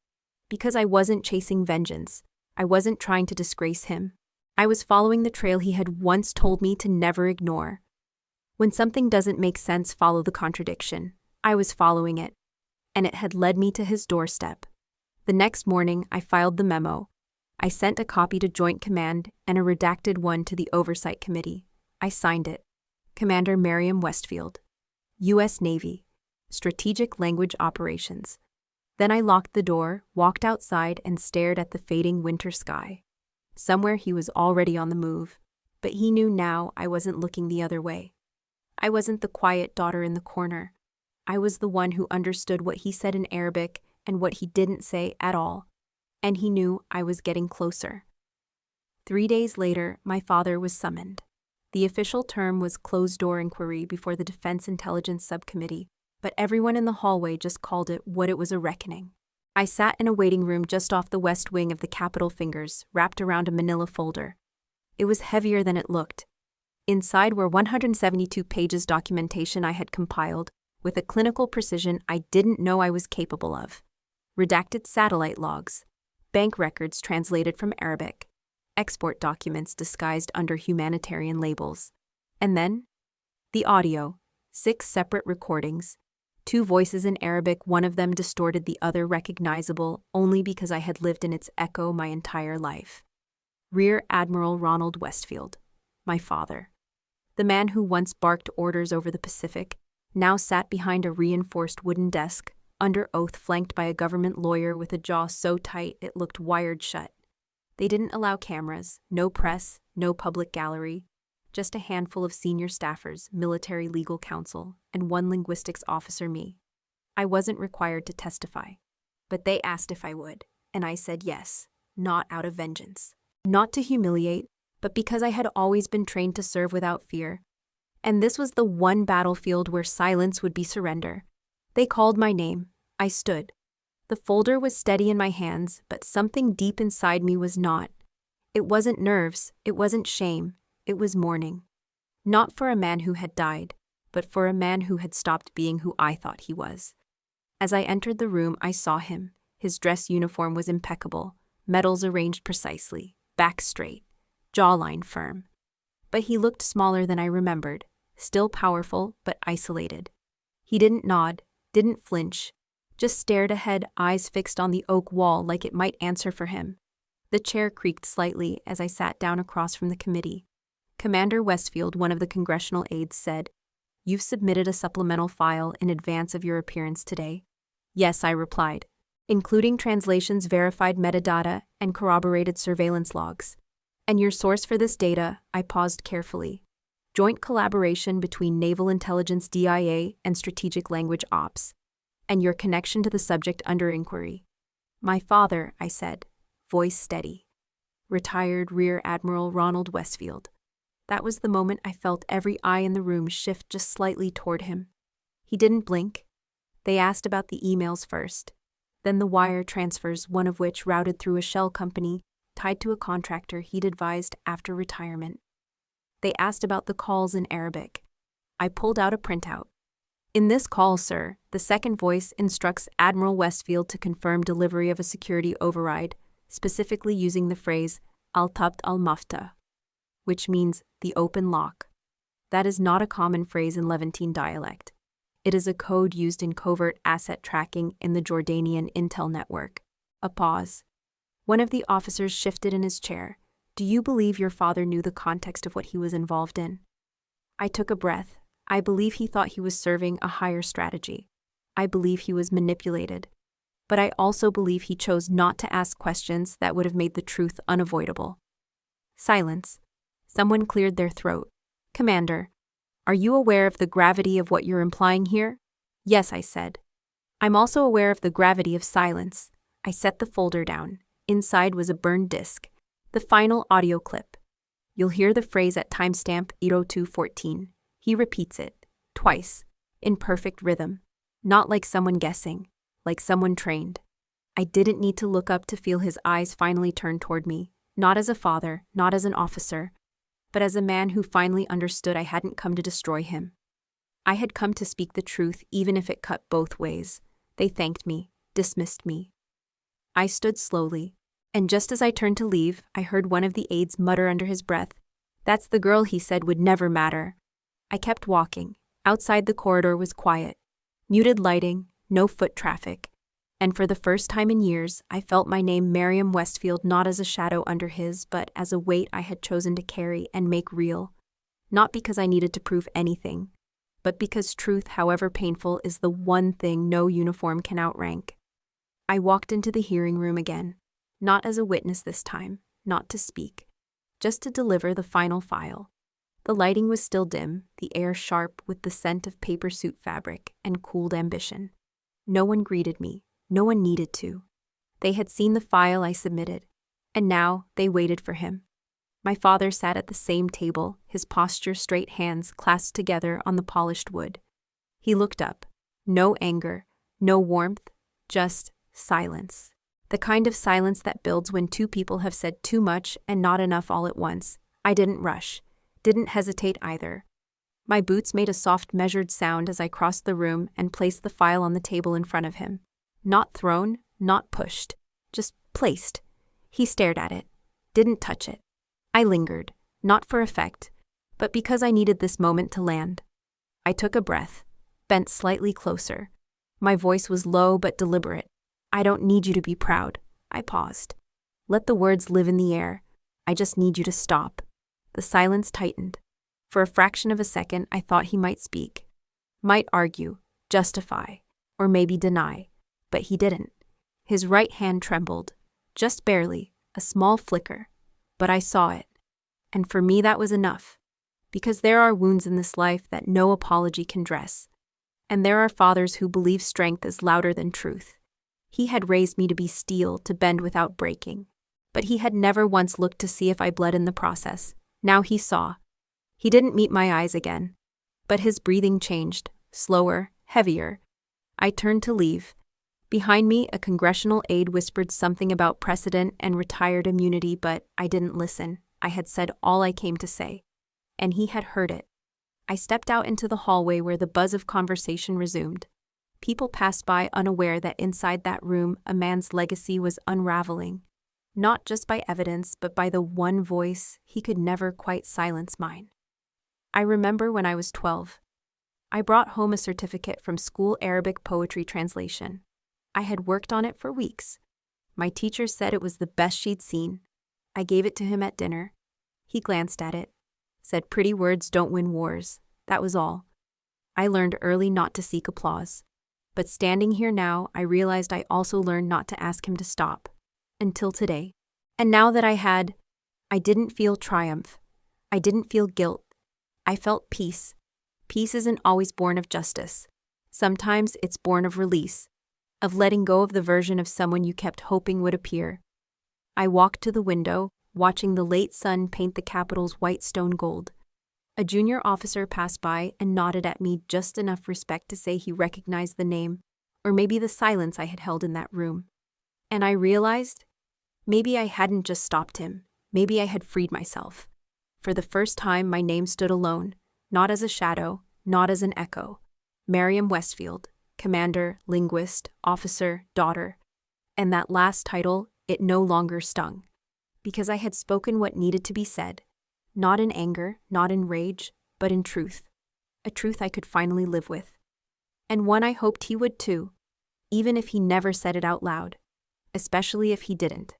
Because I wasn't chasing vengeance. I wasn't trying to disgrace him. I was following the trail he had once told me to never ignore. When something doesn't make sense, follow the contradiction. I was following it. And it had led me to his doorstep. The next morning, I filed the memo. I sent a copy to Joint Command and a redacted one to the Oversight Committee. I signed it. Commander Merriam Westfield, U.S. Navy, Strategic Language Operations. Then I locked the door, walked outside, and stared at the fading winter sky. Somewhere he was already on the move, but he knew now I wasn't looking the other way. I wasn't the quiet daughter in the corner. I was the one who understood what he said in Arabic and what he didn't say at all. And he knew I was getting closer. 3 days later, my father was summoned. The official term was closed-door inquiry before the Defense Intelligence Subcommittee, but everyone in the hallway just called it what it was, a reckoning. I sat in a waiting room just off the west wing of the Capitol Fingers, wrapped around a manila folder. It was heavier than it looked. Inside were 172 pages documentation I had compiled, with a clinical precision I didn't know I was capable of. Redacted satellite logs, bank records translated from Arabic, export documents disguised under humanitarian labels. And then, the audio, 6 separate recordings, 2 voices in Arabic, one of them distorted, the other recognizable only because I had lived in its echo my entire life. Rear Admiral Ronald Westfield, my father. The man who once barked orders over the Pacific, now sat behind a reinforced wooden desk, under oath, flanked by a government lawyer with a jaw so tight it looked wired shut. They didn't allow cameras, no press, no public gallery, just a handful of senior staffers, military legal counsel, and 1 linguistics officer, me. I wasn't required to testify, but they asked if I would, and I said yes, not out of vengeance, not to humiliate, but because I had always been trained to serve without fear. And this was the one battlefield where silence would be surrender. They called my name. I stood. The folder was steady in my hands, but something deep inside me was not. It wasn't nerves, it wasn't shame, it was mourning. Not for a man who had died, but for a man who had stopped being who I thought he was. As I entered the room, I saw him. His dress uniform was impeccable, medals arranged precisely, back straight, jawline firm. But he looked smaller than I remembered, still powerful but isolated. He didn't nod, didn't flinch, just stared ahead, eyes fixed on the oak wall like it might answer for him. The chair creaked slightly as I sat down across from the committee. Commander Westfield, one of the congressional aides, said, "You've submitted a supplemental file in advance of your appearance today." "Yes," I replied, "including translations, verified metadata, and corroborated surveillance logs." "And your source for this data?" I paused carefully. "Joint collaboration between Naval Intelligence DIA and Strategic Language Ops. And your connection to the subject under inquiry." "My father," I said, voice steady. "Retired Rear Admiral Ronald Westfield." That was the moment I felt every eye in the room shift just slightly toward him. He didn't blink. They asked about the emails first, then the wire transfers, one of which routed through a shell company tied to a contractor he'd advised after retirement. They asked about the calls in Arabic. I pulled out a printout. "In this call, sir," the second voice instructs Admiral Westfield to confirm delivery of a security override, specifically using the phrase al-tabt al-mafta, which means the open lock. That is not a common phrase in Levantine dialect. It is a code used in covert asset tracking in the Jordanian intel network. A pause. One of the officers shifted in his chair. "Do you believe your father knew the context of what he was involved in?" I took a breath. I believe he thought he was serving a higher strategy. I believe he was manipulated. But I also believe he chose not to ask questions that would have made the truth unavoidable. Silence. Someone cleared their throat. "Commander, are you aware of the gravity of what you're implying here?" "Yes," I said. I'm also aware of the gravity of silence. I set the folder down. Inside was a burned disc. The final audio clip. You'll hear the phrase at timestamp 8:02:14. He repeats it, twice, in perfect rhythm. Not like someone guessing, like someone trained. I didn't need to look up to feel his eyes finally turn toward me, not as a father, not as an officer, but as a man who finally understood I hadn't come to destroy him. I had come to speak the truth even if it cut both ways. They thanked me, dismissed me. I stood slowly, and just as I turned to leave, I heard one of the aides mutter under his breath, "That's the girl he said would never matter." I kept walking. Outside the corridor was quiet. Muted lighting, no foot traffic. And for the first time in years, I felt my name Miriam Westfield not as a shadow under his, but as a weight I had chosen to carry and make real. Not because I needed to prove anything, but because truth, however painful, is the one thing no uniform can outrank. I walked into the hearing room again, not as a witness this time, not to speak, just to deliver the final file. The lighting was still dim, the air sharp with the scent of paper suit fabric and cooled ambition. No one greeted me, no one needed to. They had seen the file I submitted, and now they waited for him. My father sat at the same table, his posture straight, hands clasped together on the polished wood. He looked up. No anger, no warmth, just silence. The kind of silence that builds when two people have said too much and not enough all at once. I didn't rush, didn't hesitate either. My boots made a soft, measured sound as I crossed the room and placed the file on the table in front of him. Not thrown, not pushed, just placed. He stared at it, didn't touch it. I lingered, not for effect, but because I needed this moment to land. I took a breath, bent slightly closer. My voice was low but deliberate. "I don't need you to be proud." I paused. "Let the words live in the air. I just need you to stop." The silence tightened. For a fraction of a second, I thought he might speak. Might argue, justify, or maybe deny. But he didn't. His right hand trembled. Just barely, a small flicker. But I saw it. And for me that was enough. Because there are wounds in this life that no apology can dress. And there are fathers who believe strength is louder than truth. He had raised me to be steel, to bend without breaking. But he had never once looked to see if I bled in the process. Now he saw. He didn't meet my eyes again. But his breathing changed, slower, heavier. I turned to leave. Behind me, a congressional aide whispered something about precedent and retired immunity, but I didn't listen. I had said all I came to say. And he had heard it. I stepped out into the hallway where the buzz of conversation resumed. People passed by unaware that inside that room a man's legacy was unraveling. Not just by evidence, but by the one voice he could never quite silence mine. I remember when I was 12. I brought home a certificate from school Arabic poetry translation. I had worked on it for weeks. My teacher said it was the best she'd seen. I gave it to him at dinner. He glanced at it, said pretty words don't win wars. That was all. I learned early not to seek applause. But standing here now, I realized I also learned not to ask him to stop. Until today. And now that I didn't feel triumph. I didn't feel guilt. I felt peace. Peace isn't always born of justice. Sometimes it's born of release. Of letting go of the version of someone you kept hoping would appear. I walked to the window, watching the late sun paint the Capitol's white stone gold. A junior officer passed by and nodded at me just enough respect to say he recognized the name, or maybe the silence I had held in that room. And I realized, maybe I hadn't just stopped him, maybe I had freed myself. For the first time, my name stood alone, not as a shadow, not as an echo. Miriam Westfield. Commander, linguist, officer, daughter. And that last title, it no longer stung. Because I had spoken what needed to be said. Not in anger, not in rage, but in truth. A truth I could finally live with. And one I hoped he would too, even if he never said it out loud. Especially if he didn't.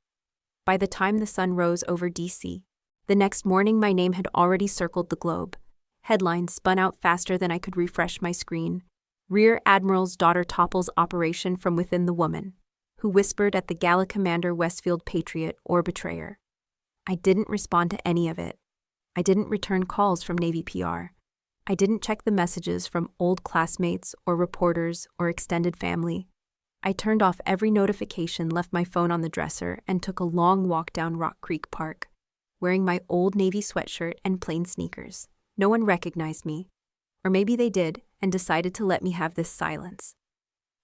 By the time the sun rose over D.C., the next morning my name had already circled the globe. Headlines spun out faster than I could refresh my screen. Rear Admiral's daughter topples operation from within the woman, who whispered at the Gala commander Westfield patriot or betrayer. I didn't respond to any of it. I didn't return calls from Navy PR. I didn't check the messages from old classmates or reporters or extended family. I turned off every notification, left my phone on the dresser, and took a long walk down Rock Creek Park, wearing my old navy sweatshirt and plain sneakers. No one recognized me. Or maybe they did and decided to let me have this silence.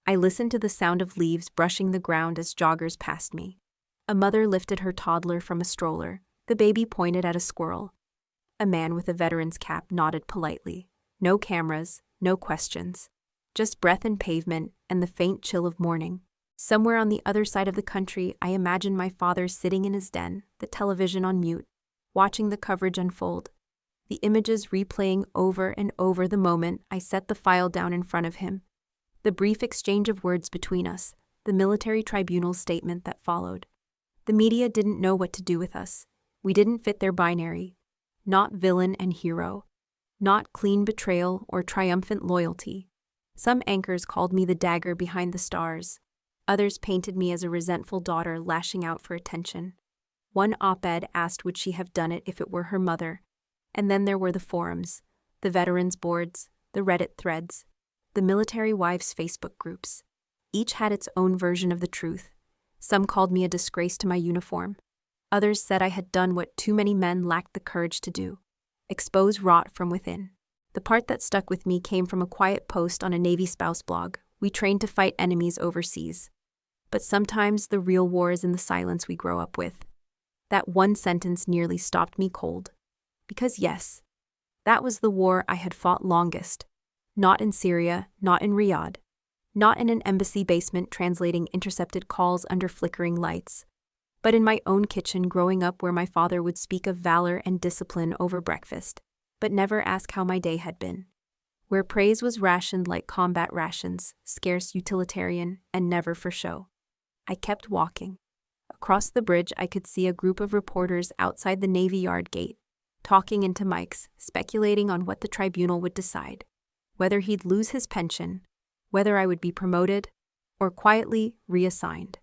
I listened to the sound of leaves brushing the ground as joggers passed me. A mother lifted her toddler from a stroller. The baby pointed at a squirrel. A man with a veteran's cap nodded politely. No cameras, no questions. Just breath and pavement and the faint chill of morning. Somewhere on the other side of the country, I imagined my father sitting in his den, the television on mute, watching the coverage unfold. The images replaying over and over the moment I set the file down in front of him. The brief exchange of words between us, the military tribunal statement that followed. The media didn't know what to do with us. We didn't fit their binary. Not villain and hero. Not clean betrayal or triumphant loyalty. Some anchors called me the dagger behind the stars. Others painted me as a resentful daughter lashing out for attention. One op-ed asked would she have done it if it were her mother. And then there were the forums, the veterans boards, the Reddit threads, the military wives' Facebook groups. Each had its own version of the truth. Some called me a disgrace to my uniform. Others said I had done what too many men lacked the courage to do: expose rot from within. The part that stuck with me came from a quiet post on a Navy spouse blog. We trained to fight enemies overseas. But sometimes the real war is in the silence we grow up with. That one sentence nearly stopped me cold. Because yes, that was the war I had fought longest. Not in Syria, not in Riyadh. Not in an embassy basement translating intercepted calls under flickering lights. But in my own kitchen growing up, where my father would speak of valor and discipline over breakfast, but never ask how my day had been. Where praise was rationed like combat rations, scarce, utilitarian, and never for show. I kept walking. Across the bridge I could see a group of reporters outside the Navy Yard gate, talking into mics, speculating on what the tribunal would decide. Whether he'd lose his pension, whether I would be promoted, or quietly reassigned.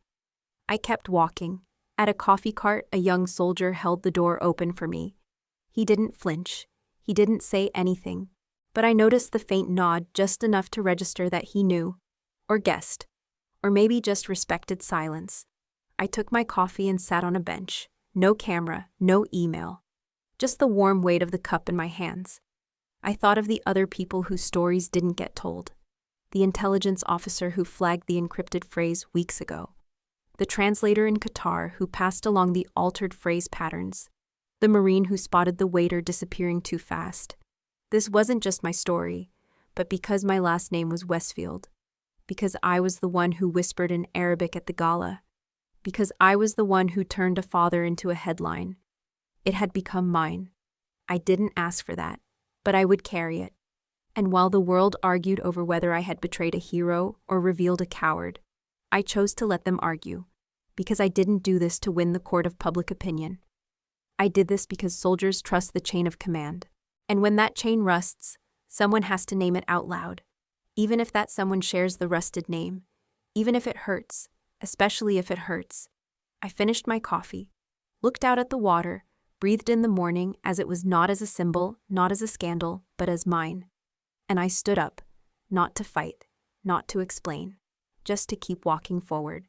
I kept walking. At a coffee cart, a young soldier held the door open for me. He didn't flinch. He didn't say anything. But I noticed the faint nod, just enough to register that he knew, or guessed, or maybe just respected silence. I took my coffee and sat on a bench. No camera, no email. Just the warm weight of the cup in my hands. I thought of the other people whose stories didn't get told. The intelligence officer who flagged the encrypted phrase weeks ago. The translator in Qatar who passed along the altered phrase patterns. The Marine who spotted the waiter disappearing too fast. This wasn't just my story, but because my last name was Westfield. Because I was the one who whispered in Arabic at the Gala. Because I was the one who turned a father into a headline. It had become mine. I didn't ask for that, but I would carry it. And while the world argued over whether I had betrayed a hero or revealed a coward, I chose to let them argue, because I didn't do this to win the court of public opinion. I did this because soldiers trust the chain of command. And when that chain rusts, someone has to name it out loud. Even if that someone shares the rusted name. Even if it hurts, especially if it hurts. I finished my coffee, looked out at the water, breathed in the morning as it was not as a symbol, not as a scandal, but as mine. And I stood up, not to fight, not to explain, just to keep walking forward.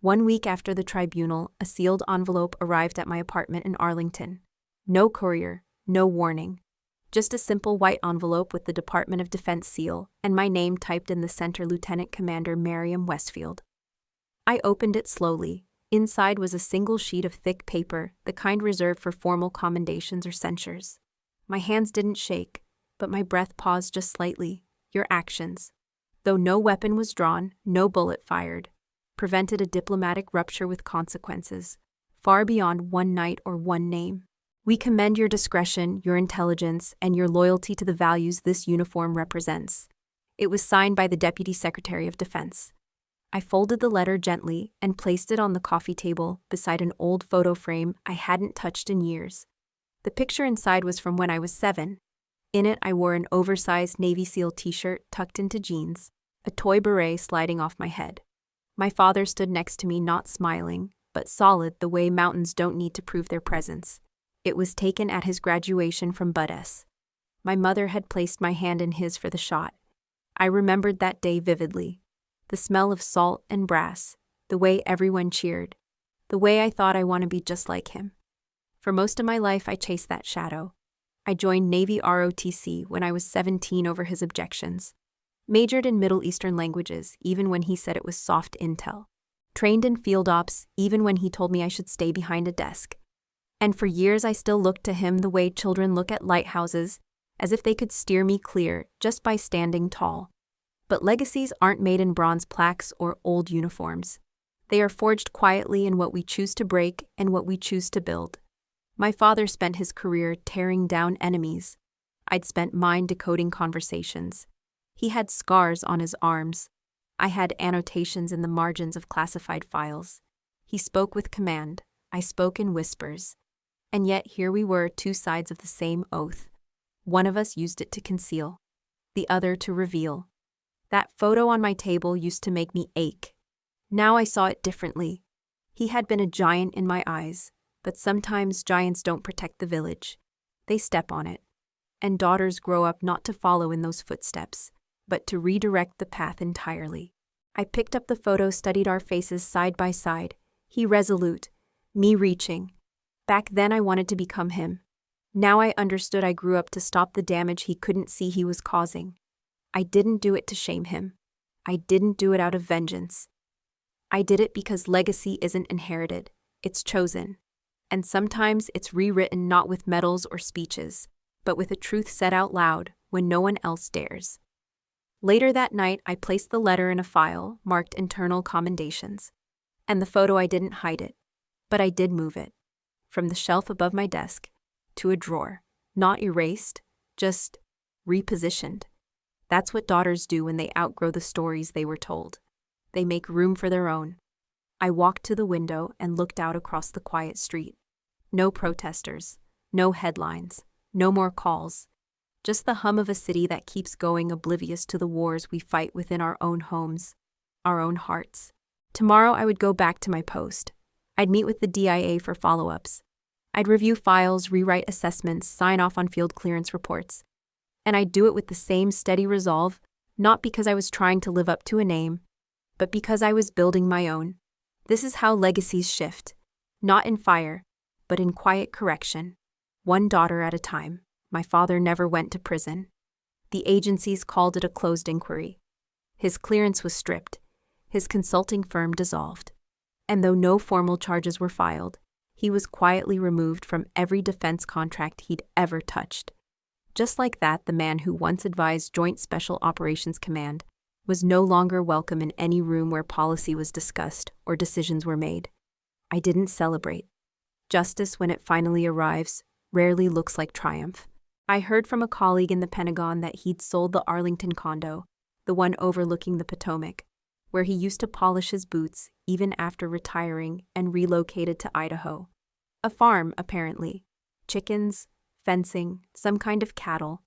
1 week after the tribunal, a sealed envelope arrived at my apartment in Arlington. No courier, no warning. Just a simple white envelope with the Department of Defense seal and my name typed in the center, Lieutenant Commander Miriam Westfield. I opened it slowly. Inside was a single sheet of thick paper, the kind reserved for formal commendations or censures. My hands didn't shake, but my breath paused just slightly. Your actions, though no weapon was drawn, no bullet fired, prevented a diplomatic rupture with consequences, far beyond one night or one name. We commend your discretion, your intelligence, and your loyalty to the values this uniform represents. It was signed by the Deputy Secretary of Defense. I folded the letter gently and placed it on the coffee table beside an old photo frame I hadn't touched in years. The picture inside was from when I was 7. In it, I wore an oversized Navy SEAL t-shirt tucked into jeans, a toy beret sliding off my head. My father stood next to me, not smiling, but solid the way mountains don't need to prove their presence. It was taken at his graduation from Bud S. My mother had placed my hand in his for the shot. I remembered that day vividly. The smell of salt and brass, the way everyone cheered, the way I thought I want to be just like him. For most of my life, I chased that shadow. I joined Navy ROTC when I was 17 over his objections. Majored in Middle Eastern languages, even when he said it was soft intel. Trained in field ops, even when he told me I should stay behind a desk. And for years, I still looked to him the way children look at lighthouses, as if they could steer me clear just by standing tall. But legacies aren't made in bronze plaques or old uniforms. They are forged quietly in what we choose to break and what we choose to build. My father spent his career tearing down enemies. I'd spent mine decoding conversations. He had scars on his arms. I had annotations in the margins of classified files. He spoke with command. I spoke in whispers. And yet here we were, two sides of the same oath. One of us used it to conceal, the other to reveal. That photo on my table used to make me ache. Now I saw it differently. He had been a giant in my eyes, but sometimes giants don't protect the village. They step on it. And daughters grow up not to follow in those footsteps, but to redirect the path entirely. I picked up the photo, studied our faces side by side. He resolute, me reaching. Back then I wanted to become him. Now I understood I grew up to stop the damage he couldn't see he was causing. I didn't do it to shame him. I didn't do it out of vengeance. I did it because legacy isn't inherited, it's chosen. And sometimes it's rewritten not with medals or speeches, but with a truth said out loud when no one else dares. Later that night, I placed the letter in a file marked internal commendations. And the photo, I didn't hide it, but I did move it. From the shelf above my desk to a drawer, not erased, just repositioned. That's what daughters do when they outgrow the stories they were told. They make room for their own. I walked to the window and looked out across the quiet street. No protesters, no headlines, no more calls. Just the hum of a city that keeps going, oblivious to the wars we fight within our own homes, our own hearts. Tomorrow I would go back to my post. I'd meet with the DIA for follow-ups. I'd review files, rewrite assessments, sign off on field clearance reports. And I'd do it with the same steady resolve, not because I was trying to live up to a name, but because I was building my own. This is how legacies shift, not in fire, but in quiet correction, one daughter at a time. My father never went to prison. The agencies called it a closed inquiry. His clearance was stripped, his consulting firm dissolved. And though no formal charges were filed, he was quietly removed from every defense contract he'd ever touched. Just like that, the man who once advised Joint Special Operations Command was no longer welcome in any room where policy was discussed or decisions were made. I didn't celebrate. Justice, when it finally arrives, rarely looks like triumph. I heard from a colleague in the Pentagon that he'd sold the Arlington condo, the one overlooking the Potomac, where he used to polish his boots even after retiring, and relocated to Idaho. A farm, apparently. Chickens, fencing, some kind of cattle.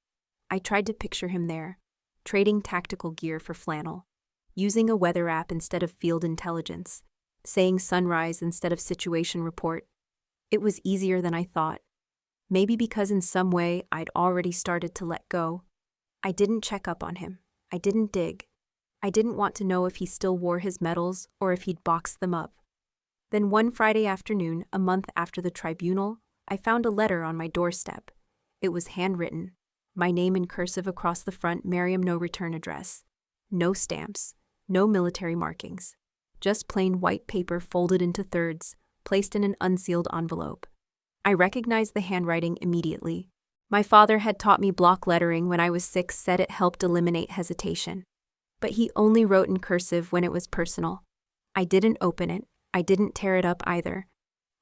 I tried to picture him there, trading tactical gear for flannel, using a weather app instead of field intelligence, saying sunrise instead of situation report. It was easier than I thought. Maybe because in some way I'd already started to let go. I didn't check up on him. I didn't dig. I didn't want to know if he still wore his medals or if he'd boxed them up. Then one Friday afternoon, a month after the tribunal, I found a letter on my doorstep. It was handwritten, my name in cursive across the front, Miriam, no return address. No stamps, no military markings. Just plain white paper folded into thirds, placed in an unsealed envelope. I recognized the handwriting immediately. My father had taught me block lettering when I was 6, said it helped eliminate hesitation. But he only wrote in cursive when it was personal. I didn't open it. I didn't tear it up either.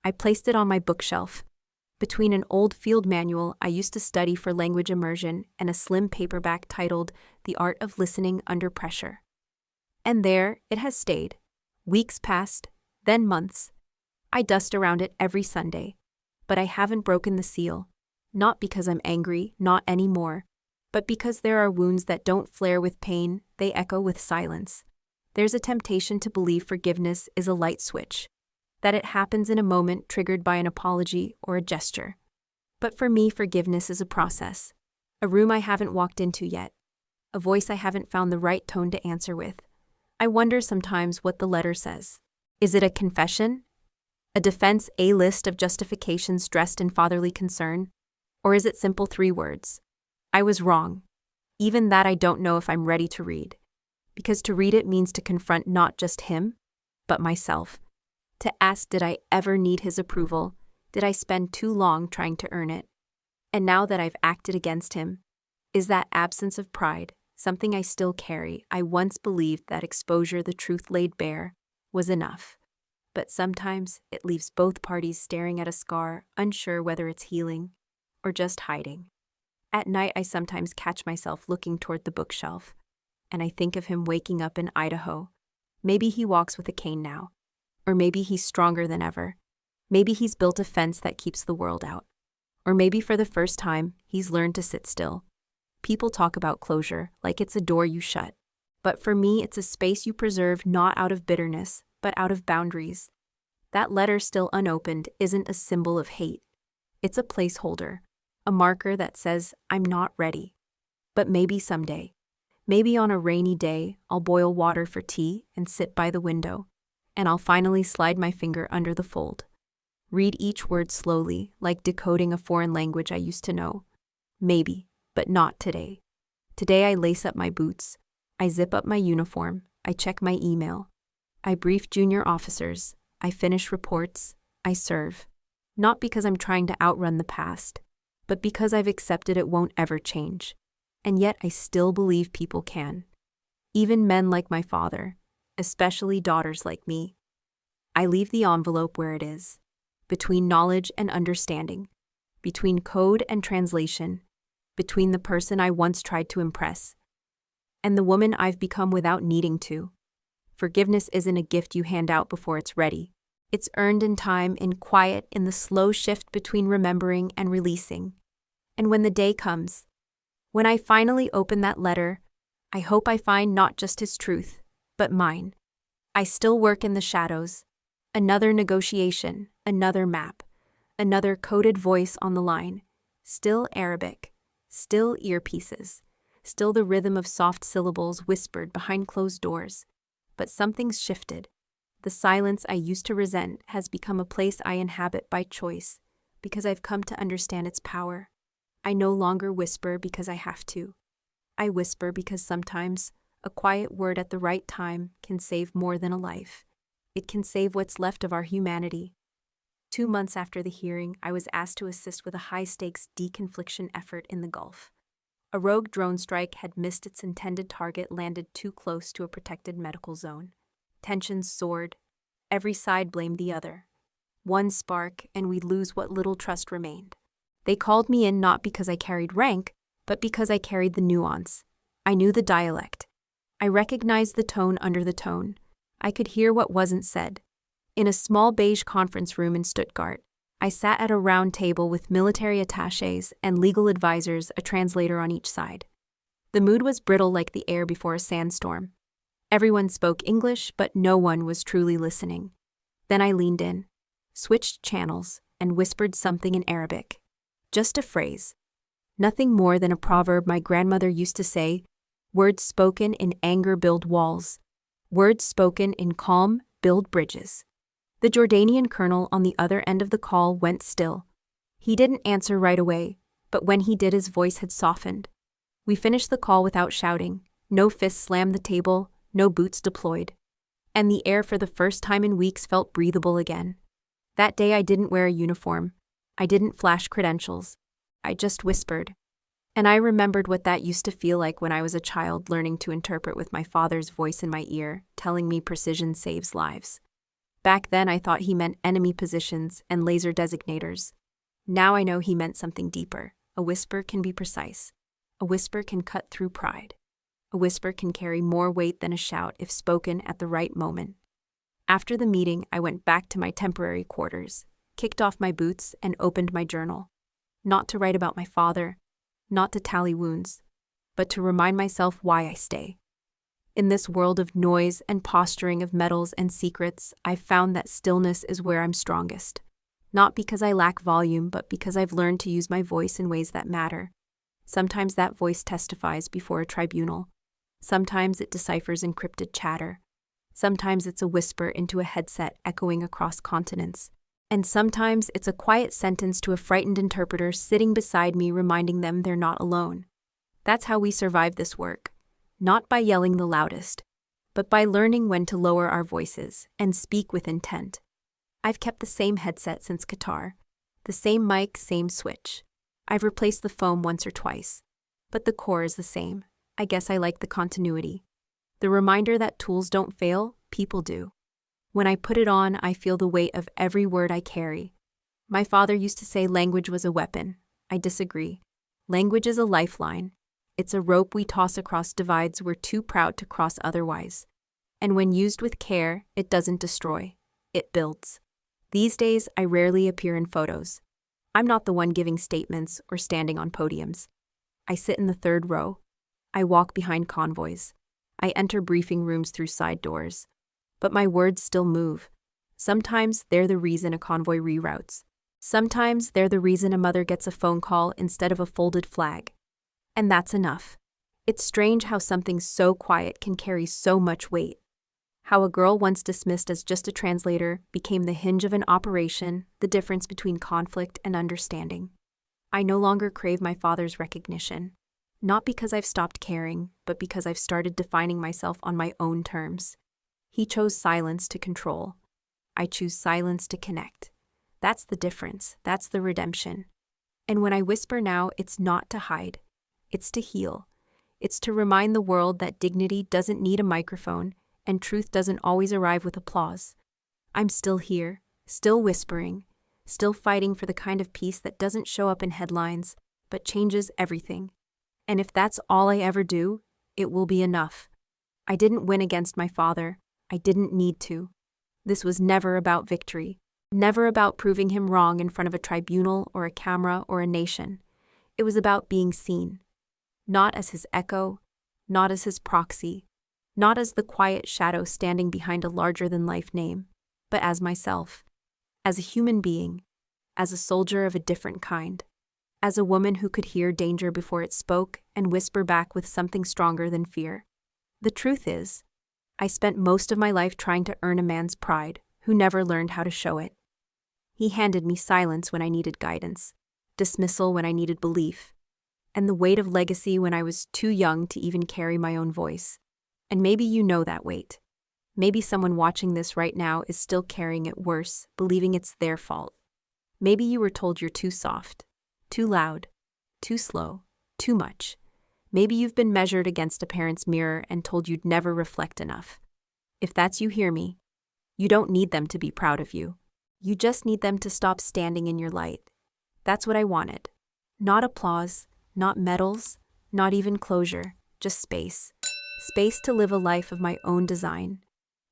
I placed it on my bookshelf, between an old field manual I used to study for language immersion and a slim paperback titled The Art of Listening Under Pressure. And there it has stayed. Weeks passed, then months. I dust around it every Sunday. But I haven't broken the seal. Not because I'm angry, not anymore, but because there are wounds that don't flare with pain, they echo with silence. There's a temptation to believe forgiveness is a light switch, that it happens in a moment triggered by an apology or a gesture. But for me, forgiveness is a process A room I haven't walked into yet. A voice I haven't found the right tone to answer with. I wonder sometimes what the letter says. Is it a confession? A defense, a list of justifications dressed in fatherly concern? Or is it simple 3 words? I was wrong. Even that I don't know if I'm ready to read. Because to read it means to confront not just him, but myself. To ask, did I ever need his approval? Did I spend too long trying to earn it? And now that I've acted against him, is that absence of pride something I still carry? I once believed that exposure, the truth laid bare, was enough. But sometimes it leaves both parties staring at a scar, unsure whether it's healing or just hiding. At night, I sometimes catch myself looking toward the bookshelf, and I think of him waking up in Idaho. Maybe he walks with a cane now, or maybe he's stronger than ever. Maybe he's built a fence that keeps the world out. Or maybe for the first time, he's learned to sit still. People talk about closure like it's a door you shut. But for me, it's a space you preserve not out of bitterness, but out of boundaries. That letter still unopened isn't a symbol of hate. It's a placeholder, a marker that says, I'm not ready. But maybe someday, maybe on a rainy day, I'll boil water for tea and sit by the window, and I'll finally slide my finger under the fold. Read each word slowly, like decoding a foreign language I used to know. Maybe, but not today. Today I lace up my boots, I zip up my uniform, I check my email. I brief junior officers, I finish reports, I serve. Not because I'm trying to outrun the past, but because I've accepted it won't ever change. And yet I still believe people can. Even men like my father, especially daughters like me. I leave the envelope where it is. Between knowledge and understanding, between code and translation, between the person I once tried to impress, and the woman I've become without needing to. Forgiveness isn't a gift you hand out before it's ready. It's earned in time, in quiet, in the slow shift between remembering and releasing. And when the day comes, when I finally open that letter, I hope I find not just his truth, but mine. I still work in the shadows. Another negotiation, another map, another coded voice on the line. Still Arabic, still earpieces, still the rhythm of soft syllables whispered behind closed doors. But something's shifted. The silence I used to resent has become a place I inhabit by choice, because I've come to understand its power. I no longer whisper because I have to. I whisper because sometimes a quiet word at the right time can save more than a life. It can save what's left of our humanity. 2 months after the hearing, I was asked to assist with a high-stakes deconfliction effort in the Gulf. A rogue drone strike had missed its intended target, landed too close to a protected medical zone. Tensions soared. Every side blamed the other. One spark, and we'd lose what little trust remained. They called me in not because I carried rank, but because I carried the nuance. I knew the dialect. I recognized the tone under the tone. I could hear what wasn't said. In a small beige conference room in Stuttgart, I sat at a round table with military attachés and legal advisors, a translator on each side. The mood was brittle like the air before a sandstorm. Everyone spoke English, but no one was truly listening. Then I leaned in, switched channels, and whispered something in Arabic. Just a phrase. Nothing more than a proverb my grandmother used to say, words spoken in anger build walls. Words spoken in calm build bridges. The Jordanian colonel on the other end of the call went still. He didn't answer right away, but when he did, his voice had softened. We finished the call without shouting. No fists slammed the table, no boots deployed. And the air for the first time in weeks felt breathable again. That day I didn't wear a uniform. I didn't flash credentials. I just whispered. And I remembered what that used to feel like when I was a child, learning to interpret with my father's voice in my ear, telling me precision saves lives. Back then I thought he meant enemy positions and laser designators. Now I know he meant something deeper. A whisper can be precise. A whisper can cut through pride. A whisper can carry more weight than a shout if spoken at the right moment. After the meeting, I went back to my temporary quarters, kicked off my boots, and opened my journal. Not to write about my father, not to tally wounds, but to remind myself why I stay. In this world of noise and posturing, of medals and secrets, I've found that stillness is where I'm strongest. Not because I lack volume, but because I've learned to use my voice in ways that matter. Sometimes that voice testifies before a tribunal. Sometimes it deciphers encrypted chatter. Sometimes it's a whisper into a headset echoing across continents. And sometimes it's a quiet sentence to a frightened interpreter sitting beside me reminding them they're not alone. That's how we survive this work. Not by yelling the loudest, but by learning when to lower our voices and speak with intent. I've kept the same headset since Qatar. The same mic, same switch. I've replaced the foam once or twice. But the core is the same. I guess I like the continuity. The reminder that tools don't fail, people do. When I put it on, I feel the weight of every word I carry. My father used to say language was a weapon. I disagree. Language is a lifeline. It's a rope we toss across divides we're too proud to cross otherwise. And when used with care, it doesn't destroy. It builds. These days, I rarely appear in photos. I'm not the one giving statements or standing on podiums. I sit in the third row. I walk behind convoys. I enter briefing rooms through side doors. But my words still move. Sometimes they're the reason a convoy reroutes. Sometimes they're the reason a mother gets a phone call instead of a folded flag. And that's enough. It's strange how something so quiet can carry so much weight. How a girl once dismissed as just a translator became the hinge of an operation, the difference between conflict and understanding. I no longer crave my father's recognition. Not because I've stopped caring, but because I've started defining myself on my own terms. He chose silence to control. I choose silence to connect. That's the difference. That's the redemption. And when I whisper now, it's not to hide. It's to heal. It's to remind the world that dignity doesn't need a microphone and truth doesn't always arrive with applause. I'm still here, still whispering, still fighting for the kind of peace that doesn't show up in headlines, but changes everything. And if that's all I ever do, it will be enough. I didn't win against my father. I didn't need to. This was never about victory, never about proving him wrong in front of a tribunal or a camera or a nation. It was about being seen. Not as his echo, not as his proxy, not as the quiet shadow standing behind a larger-than-life name, but as myself, as a human being, as a soldier of a different kind, as a woman who could hear danger before it spoke and whisper back with something stronger than fear. The truth is, I spent most of my life trying to earn a man's pride who never learned how to show it. He handed me silence when I needed guidance, dismissal when I needed belief, and the weight of legacy when I was too young to even carry my own voice. And maybe you know that weight. Maybe someone watching this right now is still carrying it worse, believing it's their fault. Maybe you were told you're too soft, too loud, too slow, too much. Maybe you've been measured against a parent's mirror and told you'd never reflect enough. If that's you, hear me. You don't need them to be proud of you. You just need them to stop standing in your light. That's what I wanted. Not applause, not medals, not even closure, just space. Space to live a life of my own design.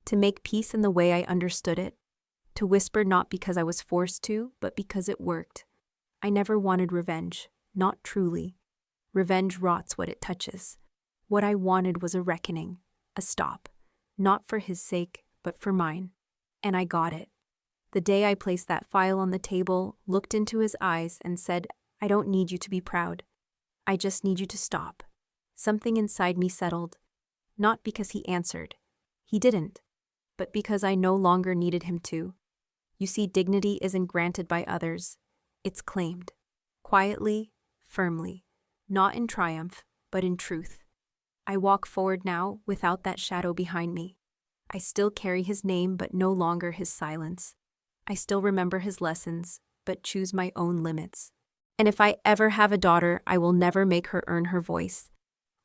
To make peace in the way I understood it. To whisper not because I was forced to, but because it worked. I never wanted revenge, not truly. Revenge rots what it touches. What I wanted was a reckoning, a stop. Not for his sake, but for mine. And I got it. The day I placed that file on the table, looked into his eyes and said, I don't need you to be proud. I just need you to stop. Something inside me settled. Not because he answered. He didn't. But because I no longer needed him to. You see, dignity isn't granted by others. It's claimed. Quietly, firmly. Not in triumph, but in truth. I walk forward now without that shadow behind me. I still carry his name, but no longer his silence. I still remember his lessons, but choose my own limits. And if I ever have a daughter, I will never make her earn her voice.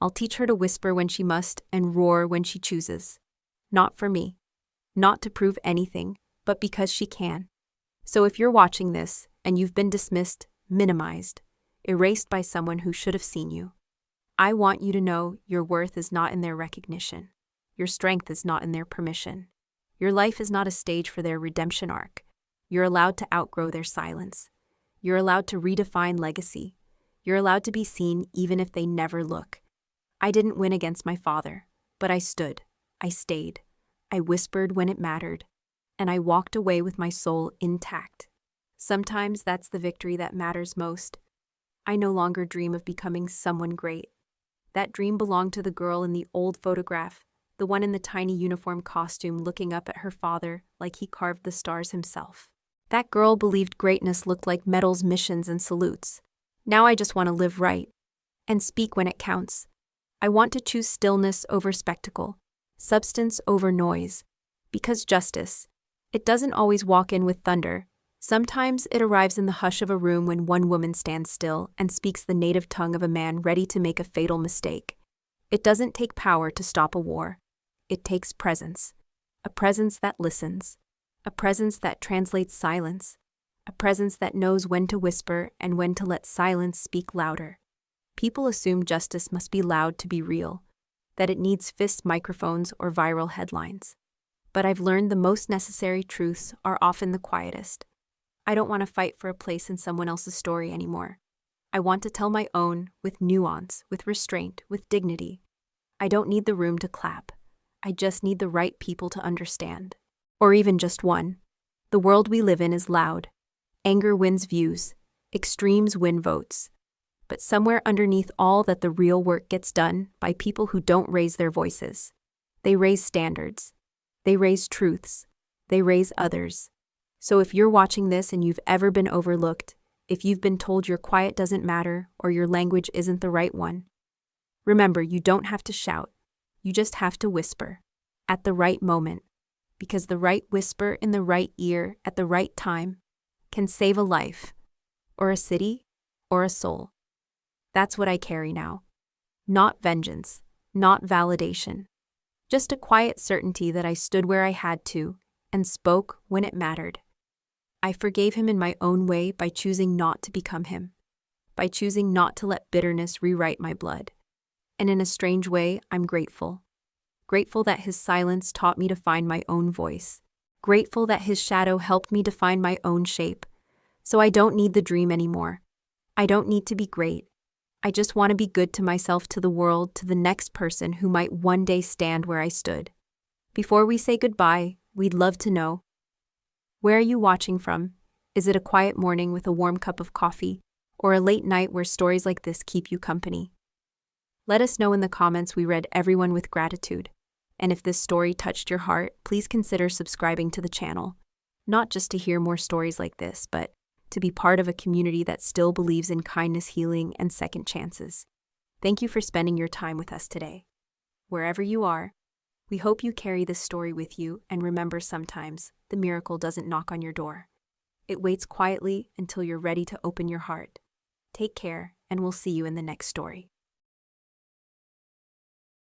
I'll teach her to whisper when she must and roar when she chooses. Not for me. Not to prove anything, but because she can. So if you're watching this and you've been dismissed, minimized, erased by someone who should have seen you, I want you to know your worth is not in their recognition. Your strength is not in their permission. Your life is not a stage for their redemption arc. You're allowed to outgrow their silence. You're allowed to redefine legacy. You're allowed to be seen even if they never look. I didn't win against my father, but I stood. I stayed. I whispered when it mattered. And I walked away with my soul intact. Sometimes that's the victory that matters most. I no longer dream of becoming someone great. That dream belonged to the girl in the old photograph, the one in the tiny uniform costume looking up at her father like he carved the stars himself. That girl believed greatness looked like medals, missions, and salutes. Now I just want to live right and speak when it counts. I want to choose stillness over spectacle, substance over noise, because justice, it doesn't always walk in with thunder. Sometimes it arrives in the hush of a room when one woman stands still and speaks the native tongue of a man ready to make a fatal mistake. It doesn't take power to stop a war. It takes presence. A presence that listens. A presence that translates silence. A presence that knows when to whisper and when to let silence speak louder. People assume justice must be loud to be real, that it needs fist microphones or viral headlines. But I've learned the most necessary truths are often the quietest. I don't want to fight for a place in someone else's story anymore. I want to tell my own with nuance, with restraint, with dignity. I don't need the room to clap. I just need the right people to understand. Or even just one. The world we live in is loud. Anger wins views. Extremes win votes. But somewhere underneath all that, the real work gets done by people who don't raise their voices. They raise standards. They raise truths. They raise others. So if you're watching this and you've ever been overlooked, if you've been told your quiet doesn't matter or your language isn't the right one, remember, you don't have to shout. You just have to whisper at the right moment, because the right whisper in the right ear at the right time can save a life, or a city, or a soul. That's what I carry now. Not vengeance, not validation. Just a quiet certainty that I stood where I had to and spoke when it mattered. I forgave him in my own way by choosing not to become him, by choosing not to let bitterness rewrite my blood. And in a strange way, I'm grateful. Grateful that his silence taught me to find my own voice. Grateful that his shadow helped me define my own shape. So I don't need the dream anymore. I don't need to be great. I just want to be good to myself, to the world, to the next person who might one day stand where I stood. Before we say goodbye, we'd love to know, where are you watching from? Is it a quiet morning with a warm cup of coffee, or a late night where stories like this keep you company? Let us know in the comments. We read everyone with gratitude. And if this story touched your heart, please consider subscribing to the channel, not just to hear more stories like this, but to be part of a community that still believes in kindness, healing, and second chances. Thank you for spending your time with us today. Wherever you are, we hope you carry this story with you, and remember, sometimes the miracle doesn't knock on your door. It waits quietly until you're ready to open your heart. Take care, and we'll see you in the next story.